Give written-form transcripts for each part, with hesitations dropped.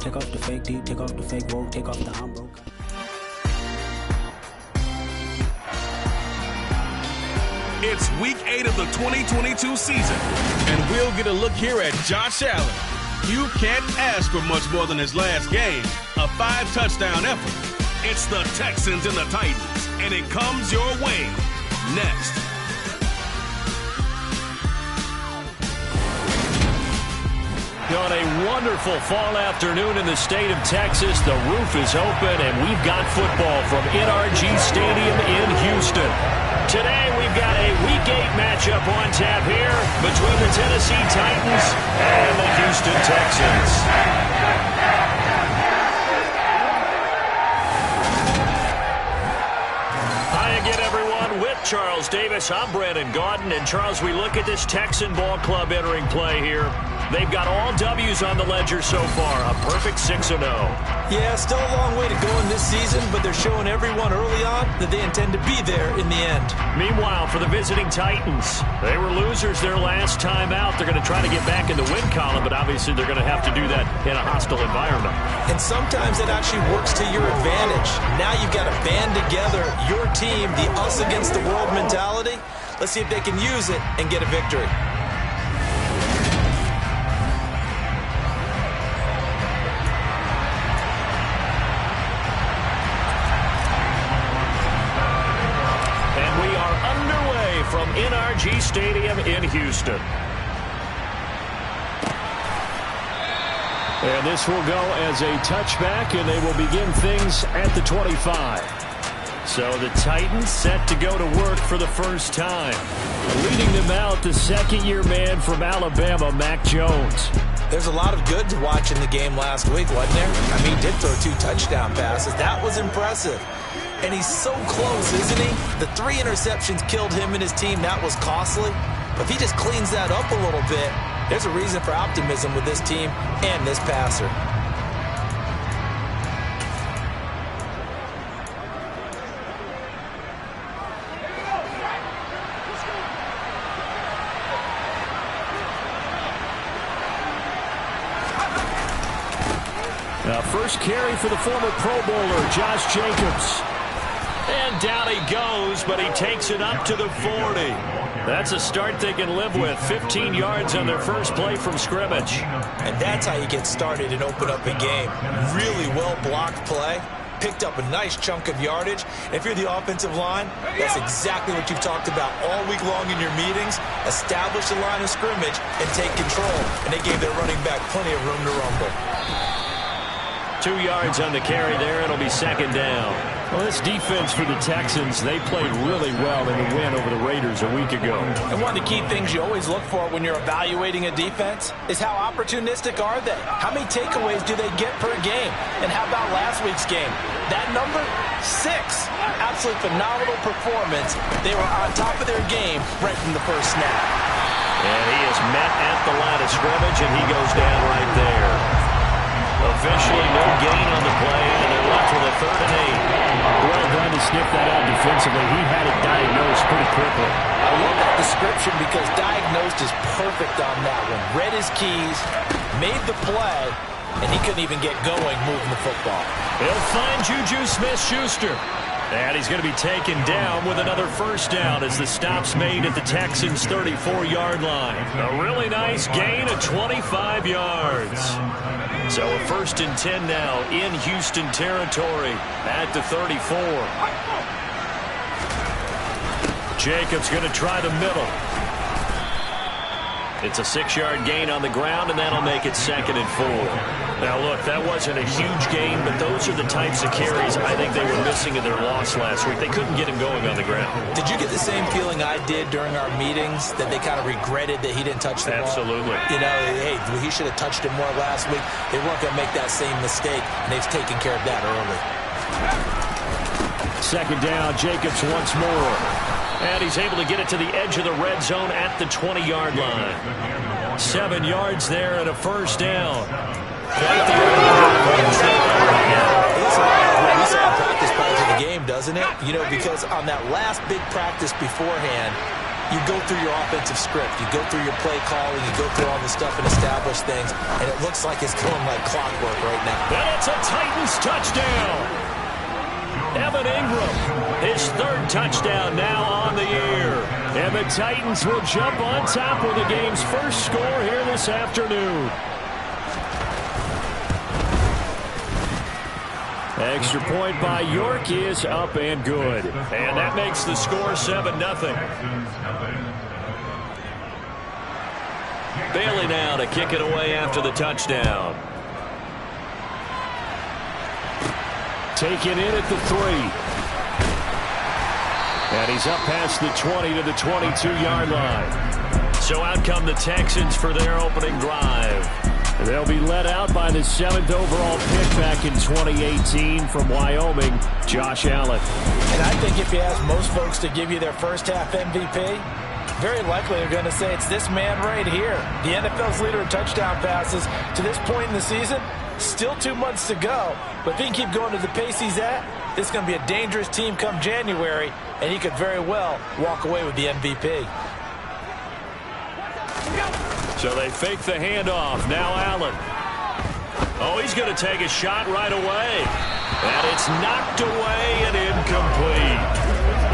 take off the fake deep, take off the fake woke, take off the I'm broke. It's week 8 of the 2022 season, and we'll get a look here at Josh Allen. You can't ask for much more than his last game, a 5-touchdown effort. It's the Texans and the Titans, and it comes your way next. On a wonderful fall afternoon in the state of Texas, the roof is open, and we've got football from NRG Stadium in Houston. Today, we've got a Week 8 matchup on tap here between the Tennessee Titans and the Houston Texans. Hi again, everyone. With Charles Davis, I'm Brandon Gaudin. And, Charles, we look at this Texan ball club entering play here. They've got all W's on the ledger so far, a perfect 6-0. Yeah, still a long way to go in this season, but they're showing everyone early on that they intend to be there in the end. Meanwhile, for the visiting Titans, they were losers their last time out. They're going to try to get back in the win column, but obviously they're going to have to do that in a hostile environment. And sometimes it actually works to your advantage. Now you've got to band together your team, the us against the world mentality. Let's see if they can use it and get a victory. From NRG Stadium in Houston. And this will go as a touchback, and they will begin things at the 25. So the Titans set to go to work for the first time. Leading them out, the second-year man from Alabama, Mac Jones. There's a lot of good to watch in the game last week, wasn't there? I mean, he did throw 2 touchdown passes. That was impressive. And he's so close, isn't he? The 3 interceptions killed him and his team. That was costly. But if he just cleans that up a little bit, there's a reason for optimism with this team and this passer. Now, first carry for the former Pro Bowler, Josh Jacobs. And down he goes, but he takes it up to the 40. That's a start they can live with. 15 yards on their first play from scrimmage. And that's how you get started and open up a game. Really well-blocked play. Picked up a nice chunk of yardage. And if you're the offensive line, that's exactly what you've talked about all week long in your meetings. Establish the line of scrimmage and take control. And they gave their running back plenty of room to rumble. 2 yards on the carry there. It'll be second down. Well, this defense for the Texans, they played really well in the win over the Raiders a week ago. And one of the key things you always look for when you're evaluating a defense is how opportunistic are they? How many takeaways do they get per game? And how about last week's game? That number? 6. Absolutely phenomenal performance. They were on top of their game right from the first snap. And he is met at the line of scrimmage, and he goes down right there. Officially no gain on the play, and they're left with a 3rd and 8. Well done to sniff that out defensively. He had it diagnosed pretty quickly. I love that description because diagnosed is perfect on that one. Read his keys, made the play, and he couldn't even get going moving the football. He'll find Juju Smith-Schuster. And he's going to be taken down with another first down as the stop's made at the Texans' 34-yard line. A really nice gain of 25 yards. So a 1st and 10 now in Houston territory at the 34. Jacobs going to try the middle. It's a 6-yard gain on the ground, and that'll make it 2nd and 4. Now, look, that wasn't a huge gain, but those are the types of carries I think they were missing in their loss last week. They couldn't get him going on the ground. Did you get the same feeling I did during our meetings, that they kind of regretted that he didn't touch the ball? Absolutely. You know, hey, he should have touched it more last week. They weren't going to make that same mistake, and they've taken care of that early. 2nd down, Jacobs once more. And he's able to get it to the edge of the red zone at the 20-yard line. 7 yards there and a first down. Quite the we saw practice prior to the game, doesn't it? You know, because on that last big practice beforehand, you go through your offensive script. You go through your play calling. You go through all the stuff and establish things. And it looks like it's going like clockwork right now. And it's a Titans touchdown. Evan Ingram, his third touchdown now on the year. And the Titans will jump on top with the game's first score here this afternoon. Extra point by York is up and good. And that makes the score 7-0. Bailey now to kick it away after the touchdown. Taken in at the 3. And he's up past the 20 to the 22-yard line. So out come the Texans for their opening drive. They'll be led out by the 7th overall pick back in 2018 from Wyoming, Josh Allen. And I think if you ask most folks to give you their first half MVP, very likely they're going to say it's this man right here. The NFL's leader in touchdown passes to this point in the season. Still 2 months to go, but if he can keep going to the pace he's at, this is going to be a dangerous team come January, and he could very well walk away with the MVP. So they fake the handoff. Now Allen. Oh, he's going to take a shot right away. And it's knocked away and incomplete.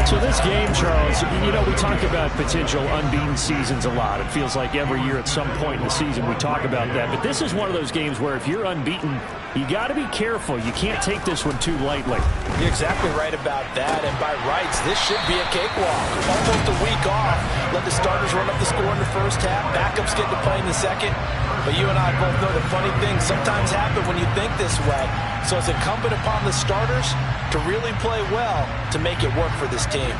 So this game, Charles, you know, we talk about potential unbeaten seasons a lot. It feels like every year at some point in the season we talk about that. But this is one of those games where if you're unbeaten, you got to be careful. You can't take this one too lightly. You're exactly right about that. And by rights, this should be a cakewalk. Almost a week off. Let the starters run up the score in the first half. Backups get to play in the second. But you and I both know the funny things sometimes happen when you think this way. So it's incumbent upon the starters to really play well to make it work for this team.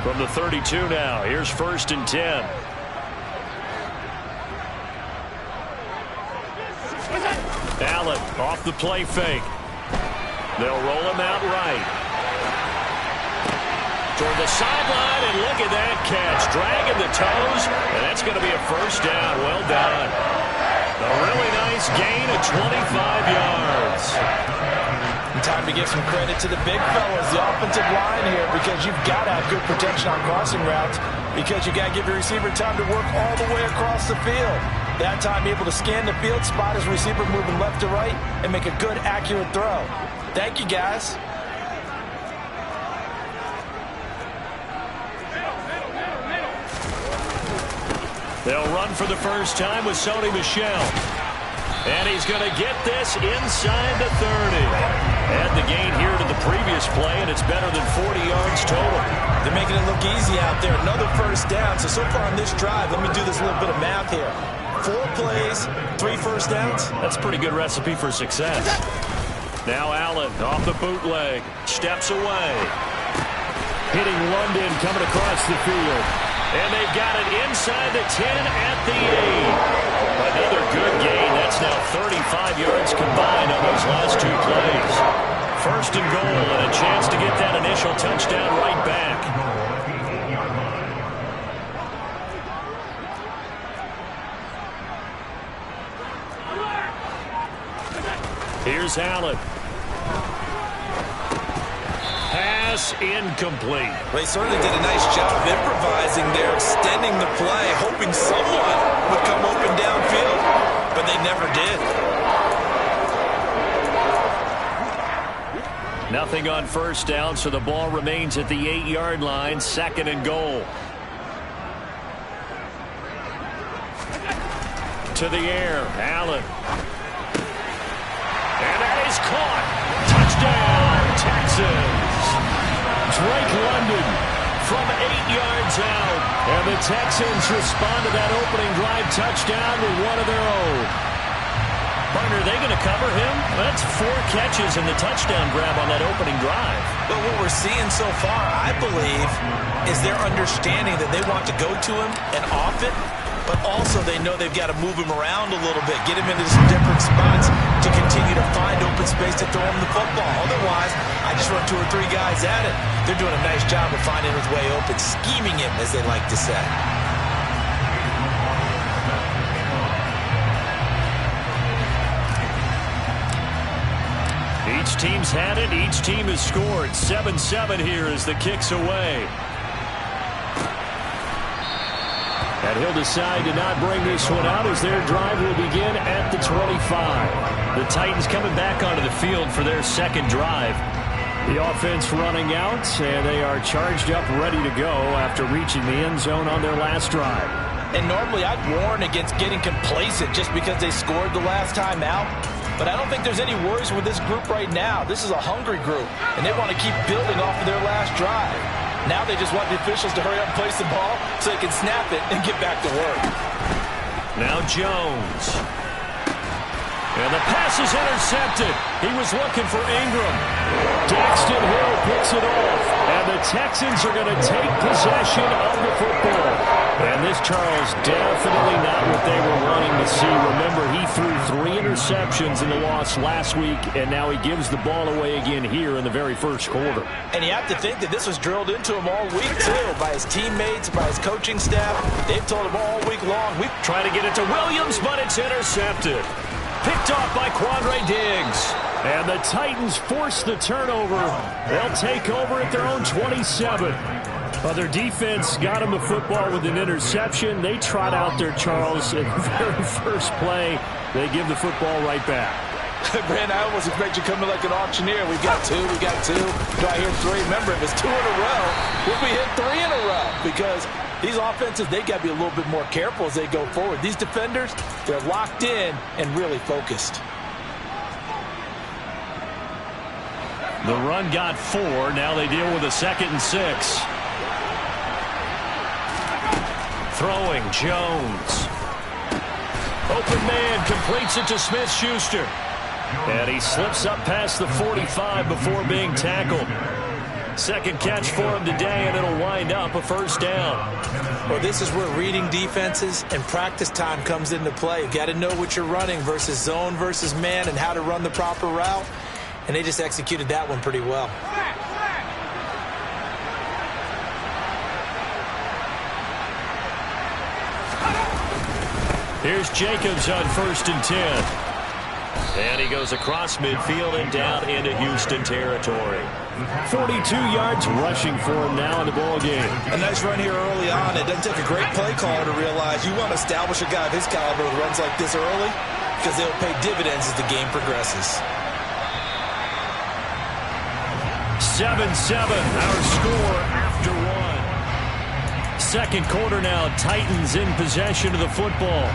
From the 32 now, here's 1st and 10. Allen off the play fake. They'll roll him out right. Toward the sideline, and look at that catch. Dragging the toes, and that's going to be a first down. Well done. A really nice gain of 25 yards. Time to give some credit to the big fellas, the offensive line here, because you've got to have good protection on crossing routes, because you got to give your receiver time to work all the way across the field. That time able to scan the field, spot his receiver moving left to right, and make a good, accurate throw. Thank you, guys. They'll run for the first time with Sony Michel. And he's going to get this inside the 30. Add the gain here to the previous play, and it's better than 40 yards total. They're making it look easy out there. Another first down. So far on this drive, let me do this little bit of math here. 4 plays, 3 first downs. That's a pretty good recipe for success. Now Allen off the bootleg. Steps away. Hitting London coming across the field. And they've got it inside the 10 at the 8. Another good gain. That's now 35 yards combined on those last 2 plays. 1st and goal, and a chance to get that initial touchdown right back. Here's Allen. Pass incomplete. They certainly did a nice job improvising there, extending the play, hoping someone would come open downfield, but they never did. Nothing on first down, so the ball remains at the 8-yard line, 2nd and goal. To the air, Allen. And that is caught. Touchdown, Texans. Drake London from 8 yards out. And the Texans respond to that opening drive touchdown with one of their own. Partner, are they going to cover him? That's 4 catches and the touchdown grab on that opening drive. But what we're seeing so far, I believe, is their understanding that they want to go to him and off it, but also they know they've got to move him around a little bit, get him into some different spots to continue to find open space to throw him the football. Otherwise, I just run 2 or 3 guys at it. They're doing a nice job of finding his way open, scheming him, as they like to say. Each team's had it. Each team has scored. 7-7 here as the kick's away. And he'll decide to not bring this one out as their drive will begin at the 25. The Titans coming back onto the field for their second drive. The offense running out, and they are charged up, ready to go after reaching the end zone on their last drive. And normally I'd warn against getting complacent just because they scored the last time out. But I don't think there's any worries with this group right now. This is a hungry group, and they want to keep building off of their last drive. Now they just want the officials to hurry up and place the ball so they can snap it and get back to work. Now Jones. And the pass is intercepted. He was looking for Ingram. Daxton Hill picks it off. And the Texans are going to take possession of the football. And this, Charles, definitely not what they were wanting to see. Remember, he threw 3 interceptions in the loss last week, and now he gives the ball away again here in the very first quarter. And you have to think that this was drilled into him all week, too, by his teammates, by his coaching staff. They've told him all week long. Trying to get it to Williams, but it's intercepted. Picked off by Quandre Diggs. And the Titans force the turnover. They'll take over at their own 27. Well, their defense got them the football with an interception. They trot out there, Charles, in the very first play. They give the football right back. Brand, I almost expect you coming like an auctioneer. We got 2, we got 2. Do I hear 3? Remember, it was 2 in a row. Will we hit 3 in a row? Because these offenses, they got to be a little bit more careful as they go forward. These defenders, they're locked in and really focused. The run got 4. Now they deal with a 2nd and 6. Throwing Jones. Open man completes it to Smith-Schuster. And he slips up past the 45 before being tackled. Second catch for him today, and it'll wind up a first down. Well, this is where reading defenses and practice time comes into play. You got to know what you're running versus zone versus man and how to run the proper route. And they just executed that one pretty well. Here's Jacobs on 1st and 10. And he goes across midfield and down into Houston territory. 42 yards rushing for him now in the ball game. A nice run here early on. It doesn't take a great play caller to realize you want to establish a guy of his caliber with runs like this early because they'll pay dividends as the game progresses. 7-7, our score after 1. Second quarter now, Titans in possession of the football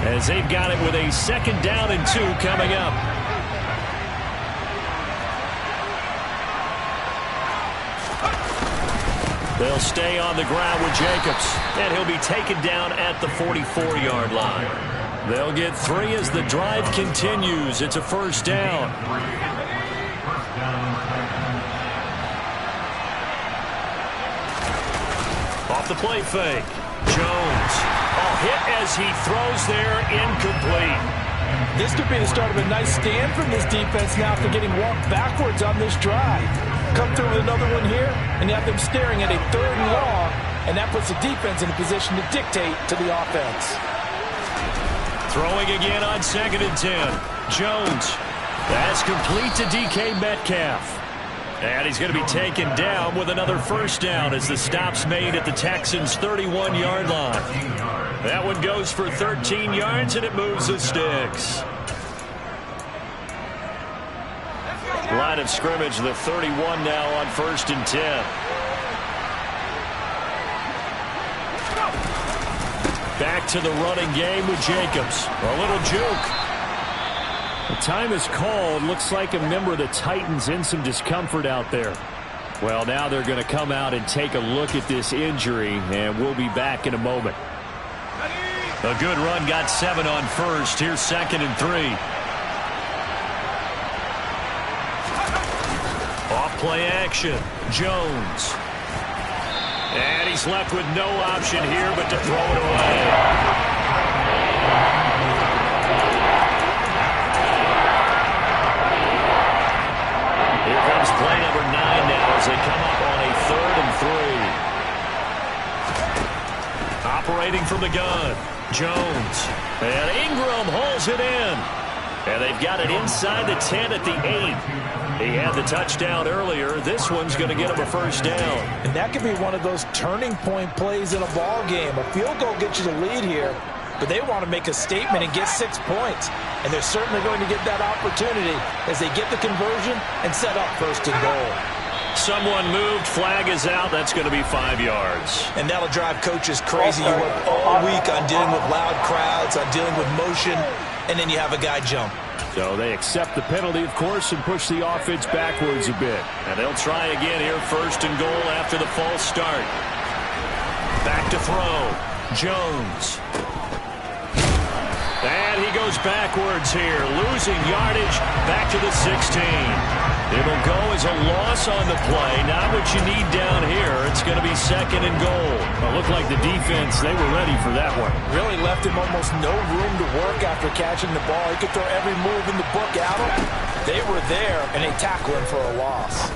as they've got it with a 2nd down and 2 coming up. They'll stay on the ground with Jacobs, and he'll be taken down at the 44-yard line. They'll get 3 as the drive continues. It's a first down. Off the play fake. Jones. A hit as he throws there, incomplete. This could be the start of a nice stand from this defense now after getting walked backwards on this drive. Come through with another one here, and you have them staring at a 3rd and long, and that puts the defense in a position to dictate to the offense. Throwing again on 2nd and 10. Jones. That's complete to DK Metcalf. And he's going to be taken down with another first down as the stop's made at the Texans' 31-yard line. That one goes for 13 yards, and it moves the sticks. Line of scrimmage, the 31 now on 1st and 10. Back to the running game with Jacobs. A little juke. The time is called. Looks like a member of the Titans in some discomfort out there. Well, now they're going to come out and take a look at this injury, and we'll be back in a moment. A good run, got 7 on 1st. Here's 2nd and 3. Off play action. Jones. And he's left with no option here but to throw it away. Here comes play number 9 now as they come up on a 3rd and 3. Operating from the gun. Jones. And Ingram holds it in. And they've got it inside the 10 at the 8. He had the touchdown earlier. This one's going to get him a first down. And that could be one of those turning point plays in a ball game. A field goal gets you the lead here, but they want to make a statement and get 6 points. And they're certainly going to get that opportunity as they get the conversion and set up first and goal. Someone moved. Flag is out. That's going to be 5 yards. And that'll drive coaches crazy. You work all week on dealing with loud crowds, on dealing with motion, and then you have a guy jump. So they accept the penalty, of course, and push the offense backwards a bit. And they'll try again here, first and goal after the false start. Back to throw. Jones. And he goes backwards here, losing yardage back to the 16. It'll go as a loss on the play. Not what you need down here. It's going to be second and goal. It looked like the defense, they were ready for that one. Really left him almost no room to work after catching the ball. He could throw every move in the book at him. They were there, and they tackle him for a loss.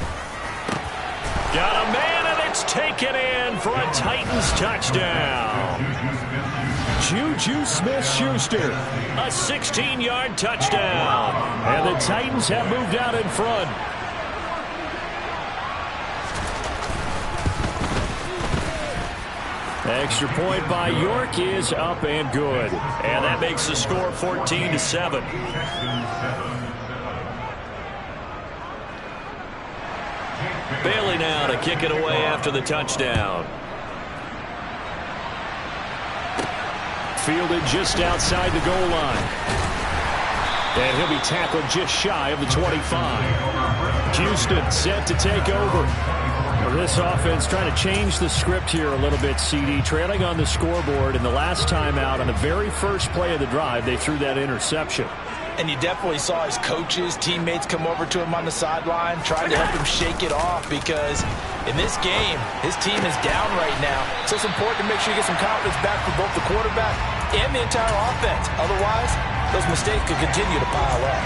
Got a man, and it's taken in for a Titans touchdown. Juju Smith-Schuster. A 16-yard touchdown. And the Titans have moved out in front. Extra point by York is up and good. And that makes the score 14-7. Bailey now to kick it away after the touchdown. Fielded just outside the goal line. And he'll be tackled just shy of the 25. Houston set to take over. Well, this offense trying to change the script here a little bit, CD. Trailing on the scoreboard, and the last time out on the very first play of the drive, they threw that interception. And you definitely saw his coaches, teammates come over to him on the sideline, trying to help him shake it off, because in this game, his team is down right now. So it's important to make sure you get some confidence back for both the quarterback and the entire offense. Otherwise, those mistakes could continue to pile up.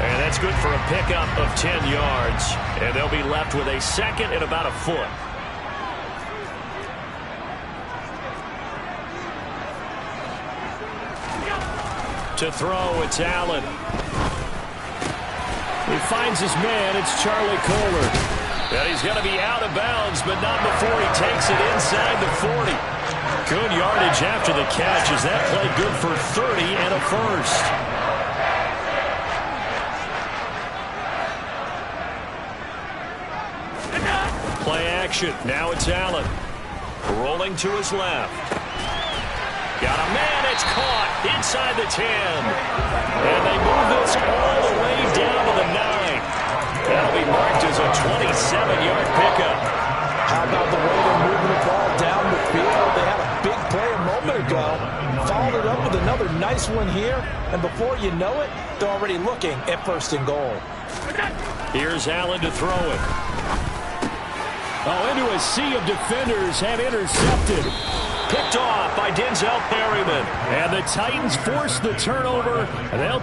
And that's good for a pickup of 10 yards. And they'll be left with a second and about a foot. To throw, it's Allen. He finds his man. It's Charlie Kohler. And he's going to be out of bounds, but not before he takes it inside the 40. Good yardage after the catch as that play good for 30 and a first. Play action. Now it's Allen. Rolling to his left. Got a man. It's caught inside the 10. And they move this all the way down to the 9. That'll be marked as a 27-yard pickup. How about the way they're moving the ball down the field? They had a big play a moment ago. Followed it up with another nice one here. And before you know it, they're already looking at first and goal. Here's Allen to throw it. Oh, into a sea of defenders and intercepted. Picked off by Denzel Perryman. And the Titans force the turnover. And they'll...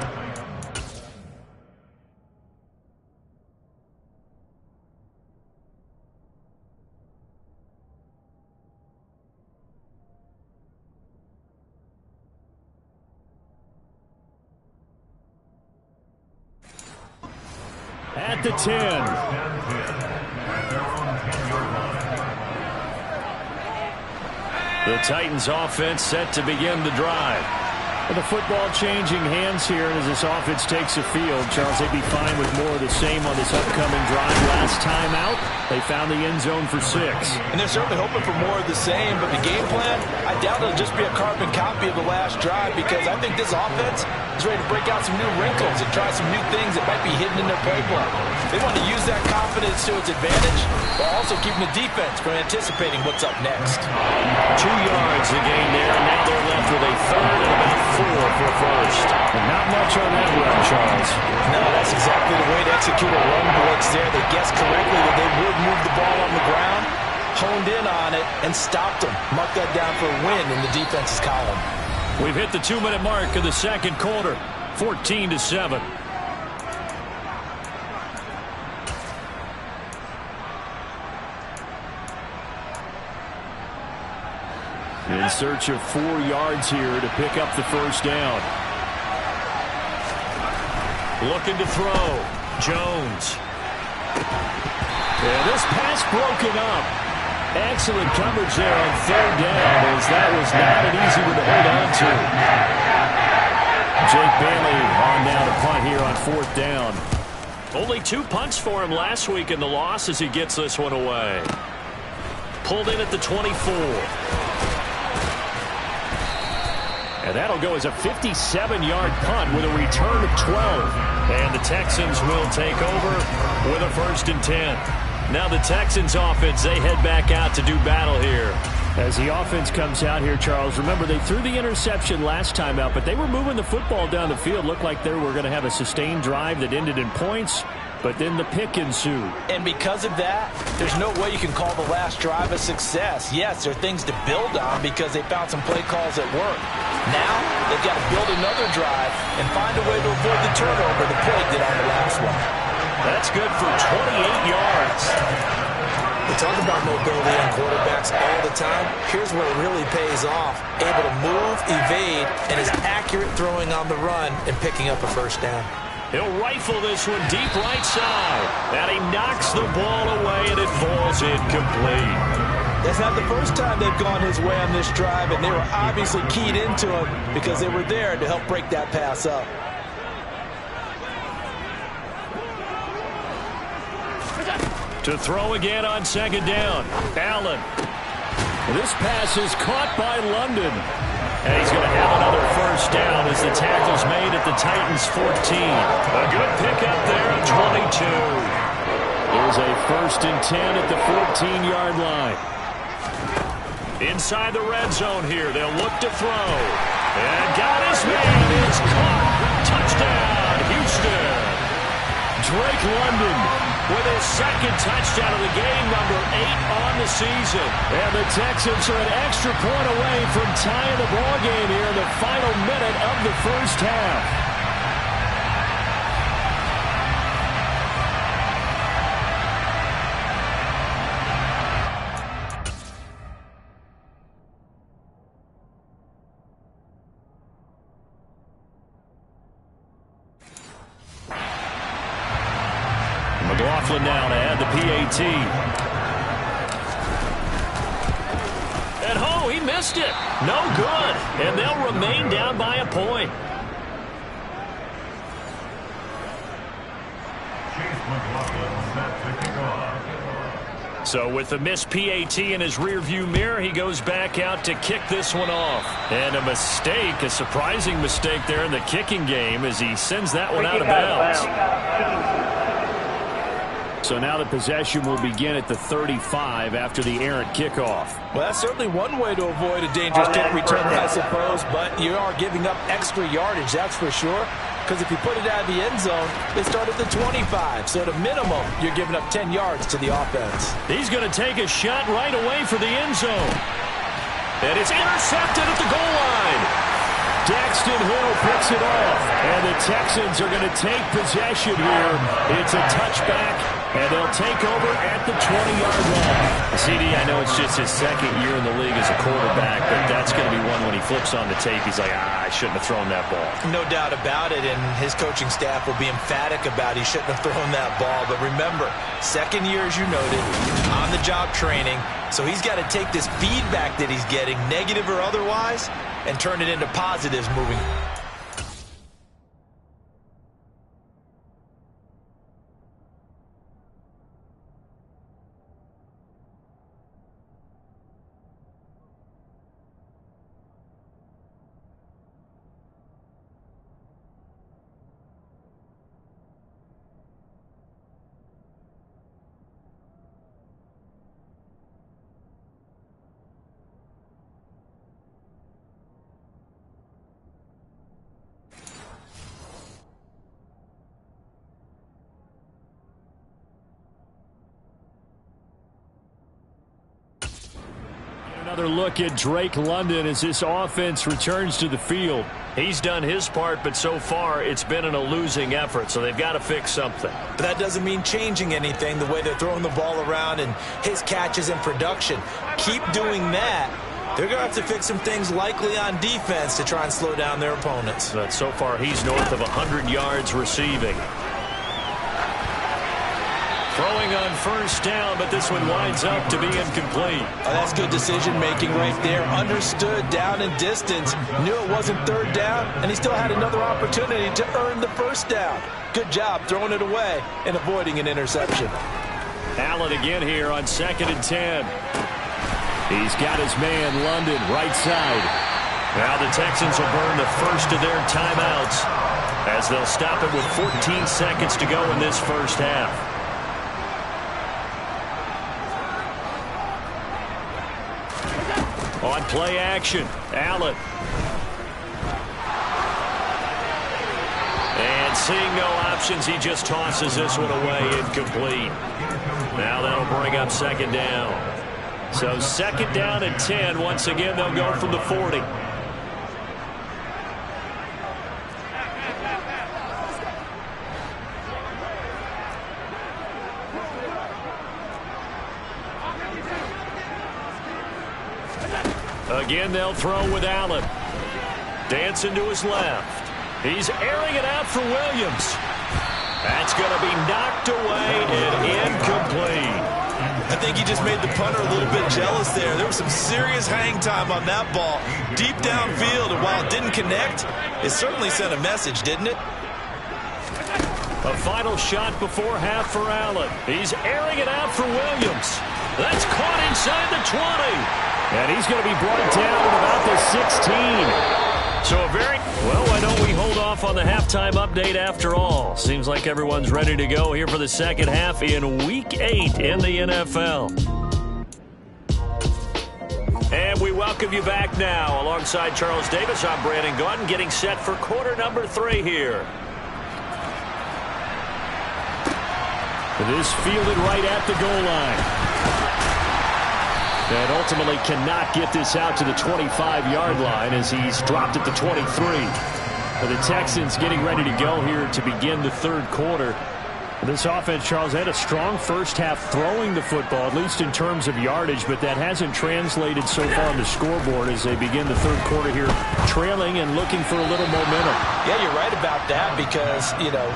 At the 10. The Titans offense set to begin the drive. And the football changing hands here as this offense takes the field. Charles, they'd be fine with more of the same on this upcoming drive. Last time out, they found the end zone for 6. And they're certainly hoping for more of the same, but the game plan, I doubt it'll just be a carbon copy of the last drive, because I think this offense is ready to break out some new wrinkles and try some new things that might be hidden in their playbook. They want to use that confidence to its advantage, while also keeping the defense from anticipating what's up next. 2 yards a gain there, and now they're left with a third and about 4 for first. And not much on that run, Charles. No, that's exactly the way to execute a run blitz there. They guessed correctly that they would move the ball on the ground, honed in on it, and stopped them. Mark that down for a win in the defense's column. We've hit the 2-minute mark of the second quarter, 14-7. In search of 4 yards here to pick up the first down. Looking to throw. Jones. Yeah, this pass broken up. Excellent coverage there on third down, as that was not an easy one to hold on to. Jake Bailey on now to punt here on fourth down. Only 2 punts for him last week in the loss as he gets this one away. Pulled in at the 24. And that'll go as a 57-yard punt with a return of 12. And the Texans will take over with a 1st and 10. Now the Texans offense, they head back out to do battle here. As the offense comes out here, Charles, remember they threw the interception last time out, but they were moving the football down the field. Looked like they were going to have a sustained drive that ended in points, but then the pick ensued. And because of that, there's no way you can call the last drive a success. Yes, there are things to build on because they found some play calls that work. Now, they've got to build another drive and find a way to avoid the turnover the play did on the last one. That's good for 28 yards. We talk about mobility on quarterbacks all the time. Here's where it really pays off. Able to move, evade, and is accurate throwing on the run and picking up a 1st down. He'll rifle this one deep right side. And he knocks the ball away, and it falls incomplete. That's not the first time they've gone his way on this drive, and they were obviously keyed into him because they were there to help break that pass up. To throw again on 2nd down. Allen. This pass is caught by London. And he's going to have another 1st down as the tackle's made at the Titans' 14. A good pickup there at 22. Here's a 1st and 10 at the 14-yard line. Inside the red zone here. They'll look to throw. And got his man. It's caught. Touchdown, Houston. Drake London with his 2nd touchdown of the game, number 8 on the season. And the Texans are an extra point away from tying the ball game here in the final minute of the 1st half. McLaughlin now to add the PAT. And he missed it. No good. And they'll remain down by a point. So with the missed PAT in his rearview mirror, he goes back out to kick this one off. And a mistake, a surprising mistake there in the kicking game as he sends that one out of bounds. So now the possession will begin at the 35 after the errant kickoff. Well, that's certainly one way to avoid a dangerous kick return, I suppose, but you are giving up extra yardage, that's for sure. Because if you put it out of the end zone, they start at the 25. So at a minimum, you're giving up 10 yards to the offense. He's going to take a shot right away for the end zone. And it's intercepted at the goal line. Daxton Hill picks it off. And the Texans are going to take possession here. It's a touchback, and they'll take over at the 20-yard line. CD, I know it's just his 2nd year in the league as a quarterback, but that's going to be one when he flips on the tape. He's like, I shouldn't have thrown that ball. No doubt about it, and his coaching staff will be emphatic about he shouldn't have thrown that ball. But remember, 2nd year, as you noted, on-the-job training. So he's got to take this feedback that he's getting, negative or otherwise, and turn it into positives moving. Another look at Drake London as this offense returns to the field. He's done his part, but so far it's been in a losing effort, so they've got to fix something. But that doesn't mean changing anything, the way they're throwing the ball around and his catches and production. Keep doing that. They're going to have to fix some things likely on defense to try and slow down their opponents. But so far he's north of 100 yards receiving. Throw on first down, but this one winds up to be incomplete. Oh, that's good decision-making right there. Understood down and distance. Knew it wasn't third down, and he still had another opportunity to earn the first down. Good job throwing it away and avoiding an interception. Allen again here on 2nd and 10. He's got his man, London, right side. Now the Texans will burn the first of their timeouts as they'll stop it with 14 seconds to go in this first half. On play action, Allen. And seeing no options, he just tosses this one away, incomplete. Now that'll bring up 2nd down. So 2nd down and 10. Once again, they'll go from the 40. Again, they'll throw with Allen. Dancing to his left. He's airing it out for Williams. That's going to be knocked away and incomplete. I think he just made the punter a little bit jealous there. There was some serious hang time on that ball. Deep downfield, and while it didn't connect, it certainly sent a message, didn't it? A final shot before half for Allen. He's airing it out for Williams. That's caught inside the 20. And he's going to be brought down at about the 16. So a very... Well, why don't we hold off on the halftime update after all? Seems like everyone's ready to go here for the second half in Week 8 in the NFL. And we welcome you back now. Alongside Charles Davis, I'm Brandon Gaudin, getting set for quarter number 3 here. This fielded right at the goal line. And ultimately cannot get this out to the 25-yard line as he's dropped at the 23. But the Texans getting ready to go here to begin the third quarter. This offense, Charles, had a strong first half throwing the football, at least in terms of yardage, but that hasn't translated so far on the scoreboard as they begin the third quarter here, trailing and looking for a little momentum. Yeah, you're right about that because,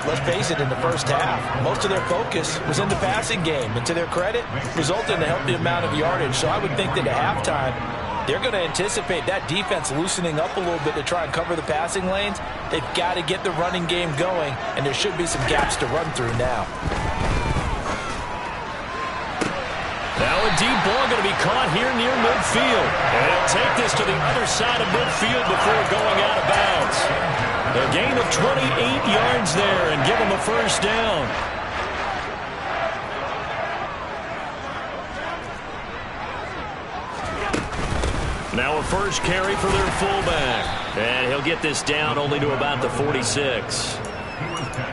let's face it, in the first half, most of their focus was in the passing game. And to their credit, resulted in a healthy amount of yardage. So I would think that at halftime, they're going to anticipate that defense loosening up a little bit to try and cover the passing lanes. They've got to get the running game going, and there should be some gaps to run through now. Now a deep ball going to be caught here near midfield. And he'll take this to the other side of midfield before going out of bounds. A gain of 28 yards there and give him a first down. Now a first carry for their fullback. And he'll get this down only to about the 46.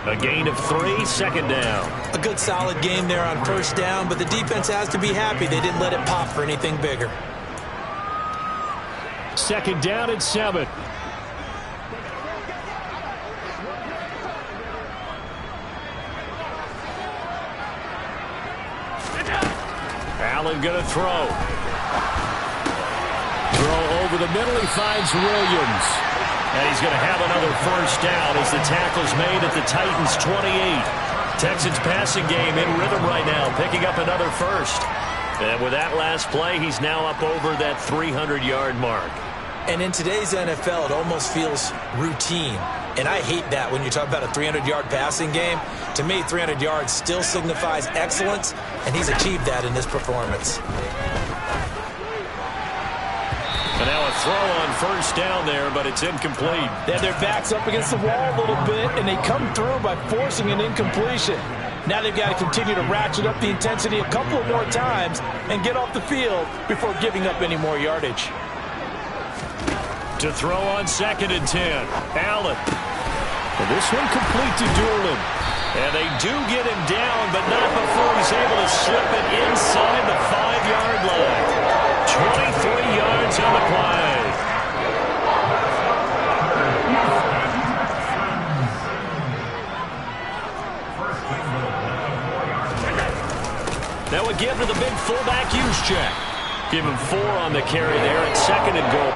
A gain of 3, 2nd down. A good solid game there on first down, but the defense has to be happy they didn't let it pop for anything bigger. 2nd down and 7. Allen going to throw. Throw over the middle. He finds Williams. And he's going to have another first down as the tackle's made at the Titans' 28. Texans passing game in rhythm right now, picking up another first. And with that last play, he's now up over that 300-yard mark. And in today's NFL, it almost feels routine. And I hate that when you talk about a 300-yard passing game. To me, 300 yards still signifies excellence, and he's achieved that in this performance. And now a throw on first down there, but it's incomplete. They have their backs up against the wall a little bit, and they come through by forcing an incompletion. Now they've got to continue to ratchet up the intensity a couple of more times and get off the field before giving up any more yardage. To throw on 2nd and 10, Allen. Well, this one complete to Doolin. And they do get him down, but not before he's able to slip it inside the 5-yard line. 23 yards on the play. Now again to the big fullback use check. Give him 4 on the carry there at 2nd and goal.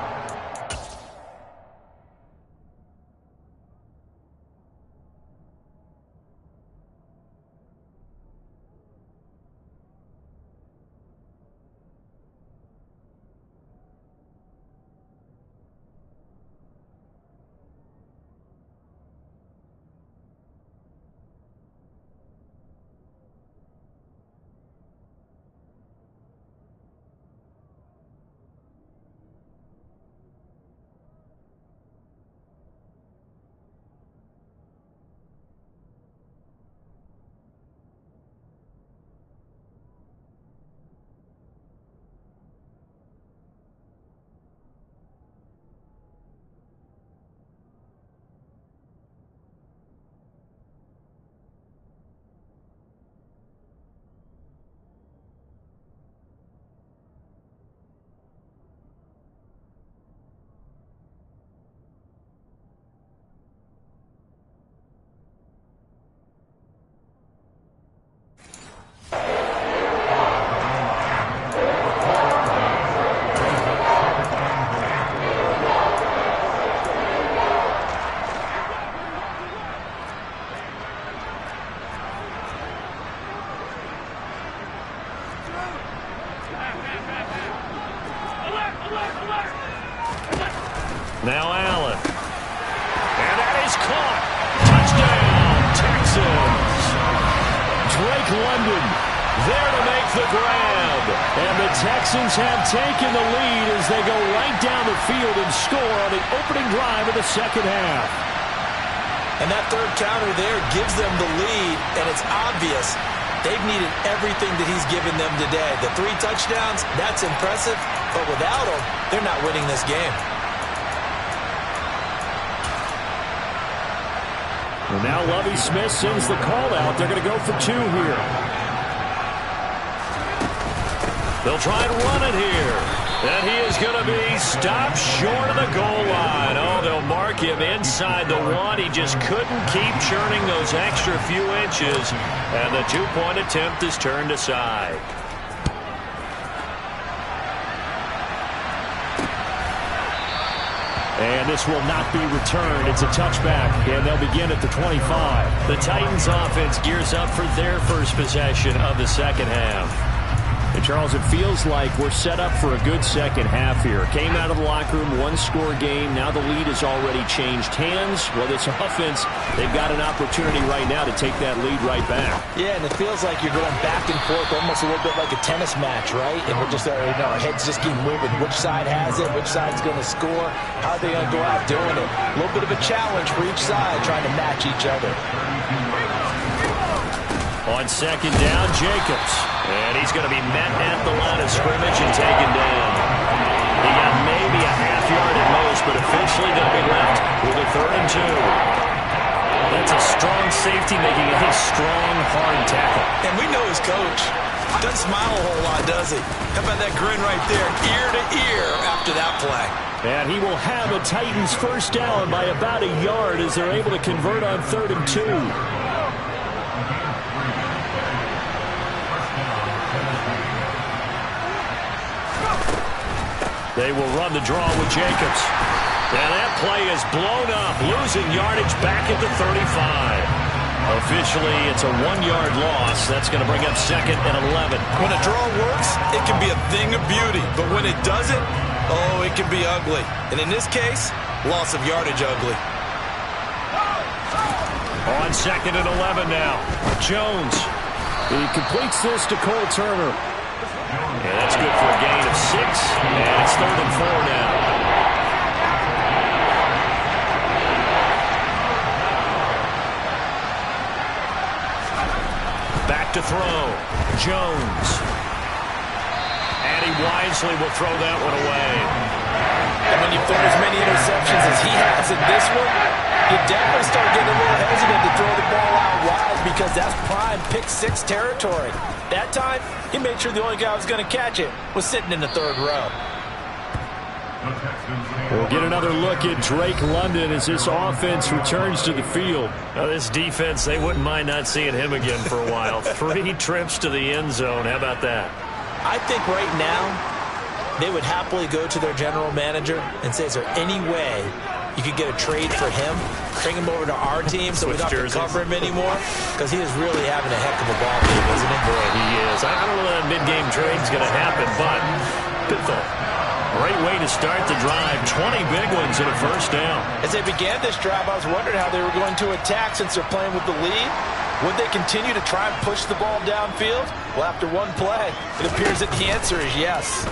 Now Allen. And that is caught. Touchdown, Texans. Drake London there to make the grab. And the Texans have taken the lead as they go right down the field and score on the opening drive of the second half. And that third counter there gives them the lead, and it's obvious they've needed everything that he's given them today. The 3 touchdowns, that's impressive, but without him, they're not winning this game. And now Lovie Smith sends the call out. They're going to go for 2 here. They'll try and run it here. And he is going to be stopped short of the goal line. Oh, they'll mark him inside the 1. He just couldn't keep churning those extra few inches. And the 2-point attempt is turned aside. And this will not be returned. It's a touchback, and they'll begin at the 25. The Titans offense gears up for their first possession of the second half. And Charles, it feels like we're set up for a good second half here. Came out of the locker room, 1-score game. Now the lead has already changed hands. Well, this offense, they've got an opportunity right now to take that lead right back. Yeah, and it feels like you're going back and forth, almost a little bit like a tennis match, right? And we're just, our heads just keep moving. Which side has it? Which side's going to score? How are they going to go out doing it? A little bit of a challenge for each side, trying to match each other. On second down, Jacobs. And he's going to be met at the line of scrimmage and taken down. He got maybe a half yard at most, but officially they'll be left with a 3rd and 2. That's a strong safety making a strong, hard tackle. And we know his coach. Doesn't smile a whole lot, does he? How about that grin right there, ear to ear after that play? And he will have a Titans first down by about a yard as they're able to convert on 3rd and 2. They will run the draw with Jacobs. And that play is blown up, losing yardage back at the 35. Officially, it's a 1-yard loss. That's going to bring up 2nd and 11. When a draw works, it can be a thing of beauty. But when it doesn't, oh, it can be ugly. And in this case, loss of yardage ugly. On 2nd and 11 now. Jones. He completes this to Cole Turner. And that's good for a gain of 6. And it's 3rd and 4 now. Back to throw. Jones. And he wisely will throw that one away. And when you throw as many interceptions as he has in this one, you definitely start getting a little hesitant to throw the ball out wide because that's prime pick-6 territory. That time, he made sure the only guy who was going to catch it was sitting in the 3rd row. We'll get another look at Drake London as this offense returns to the field. Now, this defense, they wouldn't mind not seeing him again for a while. 3 trips to the end zone. How about that? I think right now, they would happily go to their general manager and say, is there any way you could get a trade for him, bring him over to our team so we don't have to cover him anymore? Because he is really having a heck of a ball game, isn't he? Boy, he is. I don't know that mid-game trade is going to happen, but good thought. Great way to start the drive. 20 big ones and a first down. As they began this drive, I was wondering how they were going to attack since they're playing with the lead. Would they continue to try and push the ball downfield? Well, after one play, it appears that the answer is yes.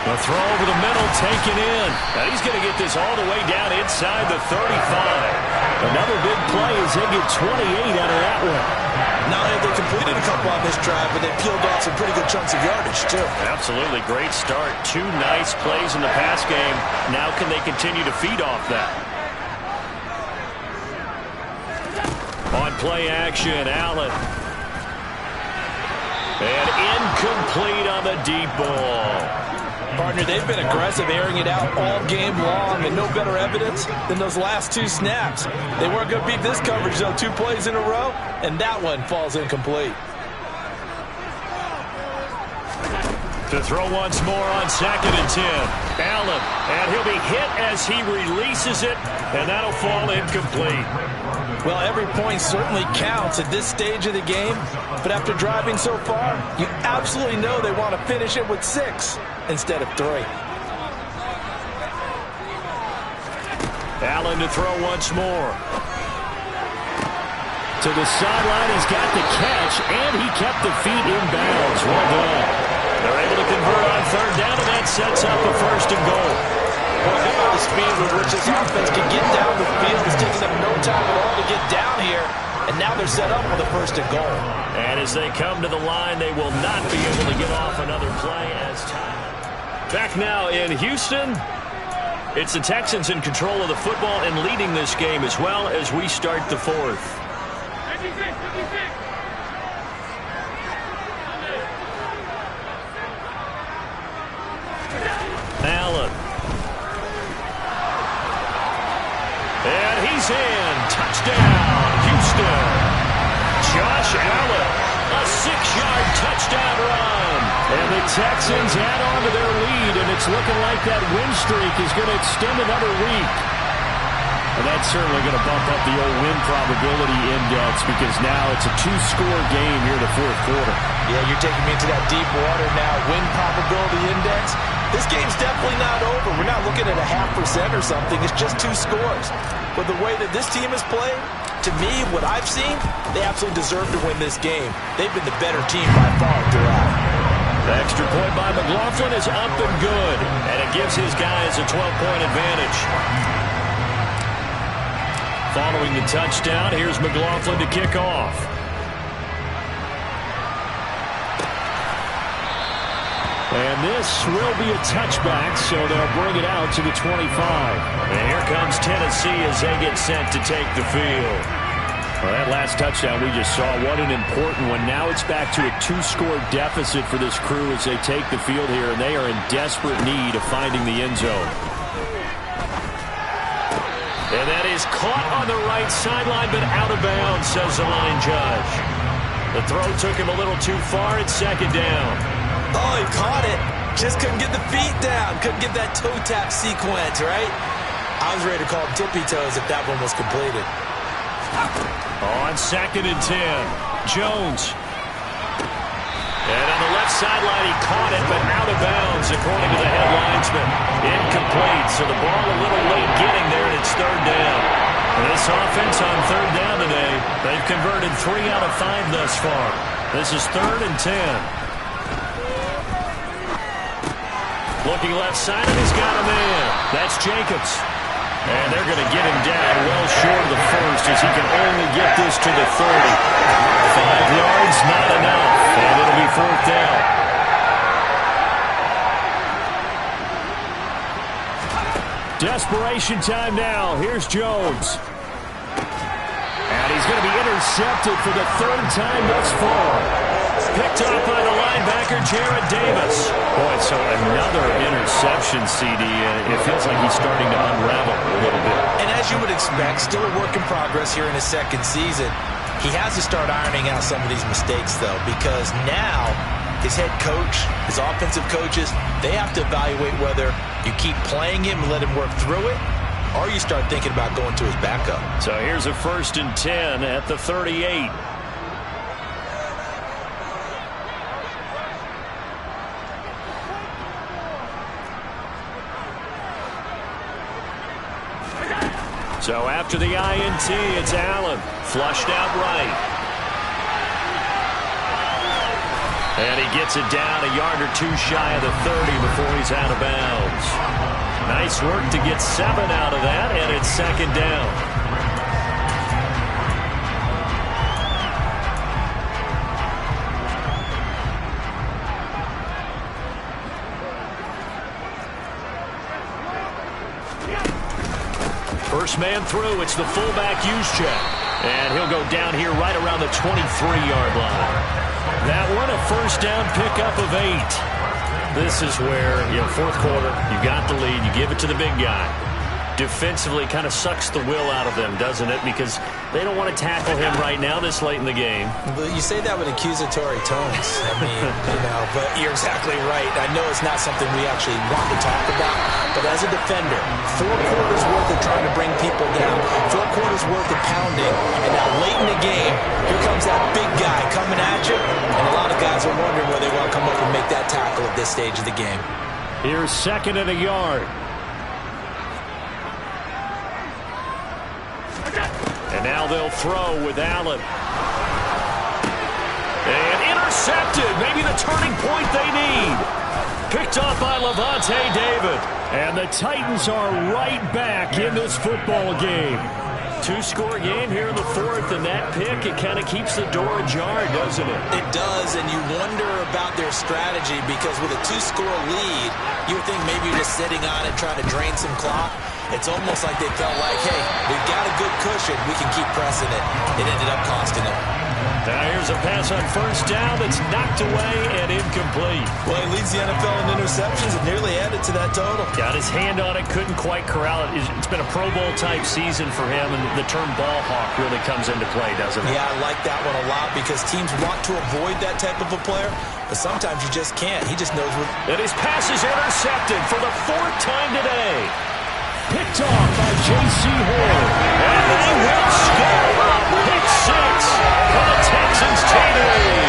The throw over the middle, taken in. Now he's going to get this all the way down inside the 35. Another big play as they get 28 out of that one. Not only have they completed a couple on this drive, but they peeled off some pretty good chunks of yardage, too. Absolutely. Great start. 2 nice plays in the pass game. Now can they continue to feed off that? On play action, Allen. And incomplete on the deep ball. Partner, they've been aggressive, airing it out all game long, and no better evidence than those last 2 snaps. They weren't going to beat this coverage, though, 2 plays in a row, and that one falls incomplete. To throw once more on 2nd and 10. Allen, and he'll be hit as he releases it, and that'll fall incomplete. Well, every point certainly counts at this stage of the game, but after driving so far, you absolutely know they want to finish it with 6 instead of 3. Allen to throw once more. To the sideline, he's got the catch, and he kept the feet in bounds. Well done. They're able to convert on third down, and that sets up a 1st and goal. Well, think about the speed with which this offense can get down the field. It's taking them no time at all to get down here, and now they're set up with a 1st and goal. And as they come to the line, they will not be able to get off another play as time. Back now in Houston. It's the Texans in control of the football and leading this game as well as we start the 4th. Allen. And he's in. Touchdown, Houston. Josh Allen, a 6-yard touchdown run. And the Texans add on to their lead, and it's looking like that win streak is going to extend another week. And that's certainly going to bump up the old win probability index because now it's a 2-score game here in the 4th quarter. Yeah, you're taking me into that deep water now. Win probability index. This game's definitely not over. We're not looking at a 0.5% or something. It's just 2 scores. But the way that this team is playing, to me, what I've seen, they absolutely deserve to win this game. They've been the better team by far throughout. The extra point by McLaughlin is up and good, and it gives his guys a 12-point advantage. Following the touchdown, here's McLaughlin to kick off. And this will be a touchback, so they'll bring it out to the 25. And here comes Tennessee as they get set to take the field. Well, that last touchdown we just saw, what an important one. Now it's back to a 2-score deficit for this crew as they take the field here, and they are in desperate need of finding the end zone. And that is caught on the right sideline, but out of bounds, says the line judge. The throw took him a little too far. It's 2nd down. Oh, he caught it. Just couldn't get the feet down. Couldn't get that toe tap sequence, right? I was ready to call him tippy toes if that one was completed. On 2nd and 10, Jones. And on the left sideline, he caught it, but out of bounds, according to the head linesman. Incomplete, so the ball a little late getting there, and it's 3rd down. This offense on 3rd down today, they've converted 3 out of 5 thus far. This is 3rd and 10. Looking left side, and he's got him in. That's Jacobs. And they're going to get him down well short of the 1st as he can only get this to the 30. 5 yards, not enough. And it'll be 4th down. Desperation time now. Here's Jones. And he's going to be intercepted for the 3rd time thus far. Picked up by the linebacker, Jarrad Davis. Boy, so another interception, CD. It feels like he's starting to unravel a little bit. And as you would expect, still a work in progress here in his 2nd season. He has to start ironing out some of these mistakes, though, because now his head coach, his offensive coaches, they have to evaluate whether you keep playing him and let him work through it, or you start thinking about going to his backup. So here's a 1st and 10 at the 38. So after the INT, it's Allen. Flushed out right. And he gets it down a yard or 2 shy of the 30 before he's out of bounds. Nice work to get 7 out of that, and it's 2nd down. First man through, it's the fullback Juszczyk. And he'll go down here right around the 23-yard line. That one, a 1st down pickup of 8. This is where, 4th quarter, you got the lead, you give it to the big guy. Defensively kind of sucks the will out of them, doesn't it? Because they don't want to tackle him right now this late in the game. But you say that with accusatory tones. I mean, but you're exactly right. I know it's not something we actually want to talk about, but as a defender, 4 quarters worth of trying to bring people down, 4 quarters worth of pounding, and now late in the game, here comes that big guy coming at you, and a lot of guys are wondering whether they want to come up and make that tackle at this stage of the game. Here's 2nd and a yard. And now they'll throw with Allen. And intercepted. Maybe the turning point they need. Picked up by Levante David. And the Titans are right back in this football game. Two-score game here in the fourth, and that pick, it kind of keeps the door ajar, doesn't it? It does, and you wonder about their strategy because with a two-score lead, you would think maybe you're just sitting on it trying to drain some clock. It's almost like they felt like, hey, we've got a good cushion. We can keep pressing it. It ended up costing them. Now here's a pass on first down that's knocked away and incomplete. Well, he leads the NFL in interceptions and nearly added to that total. Got his hand on it, couldn't quite corral it. It's been a Pro Bowl-type season for him, and the term ball hawk really comes into play, doesn't it? Yeah, I like that one a lot because teams want to avoid that type of a player, but sometimes you just can't. He just knows what... And his pass is intercepted for the fourth time today. Picked off by J.C. Horn. And they will score. Pick six for the Texans today.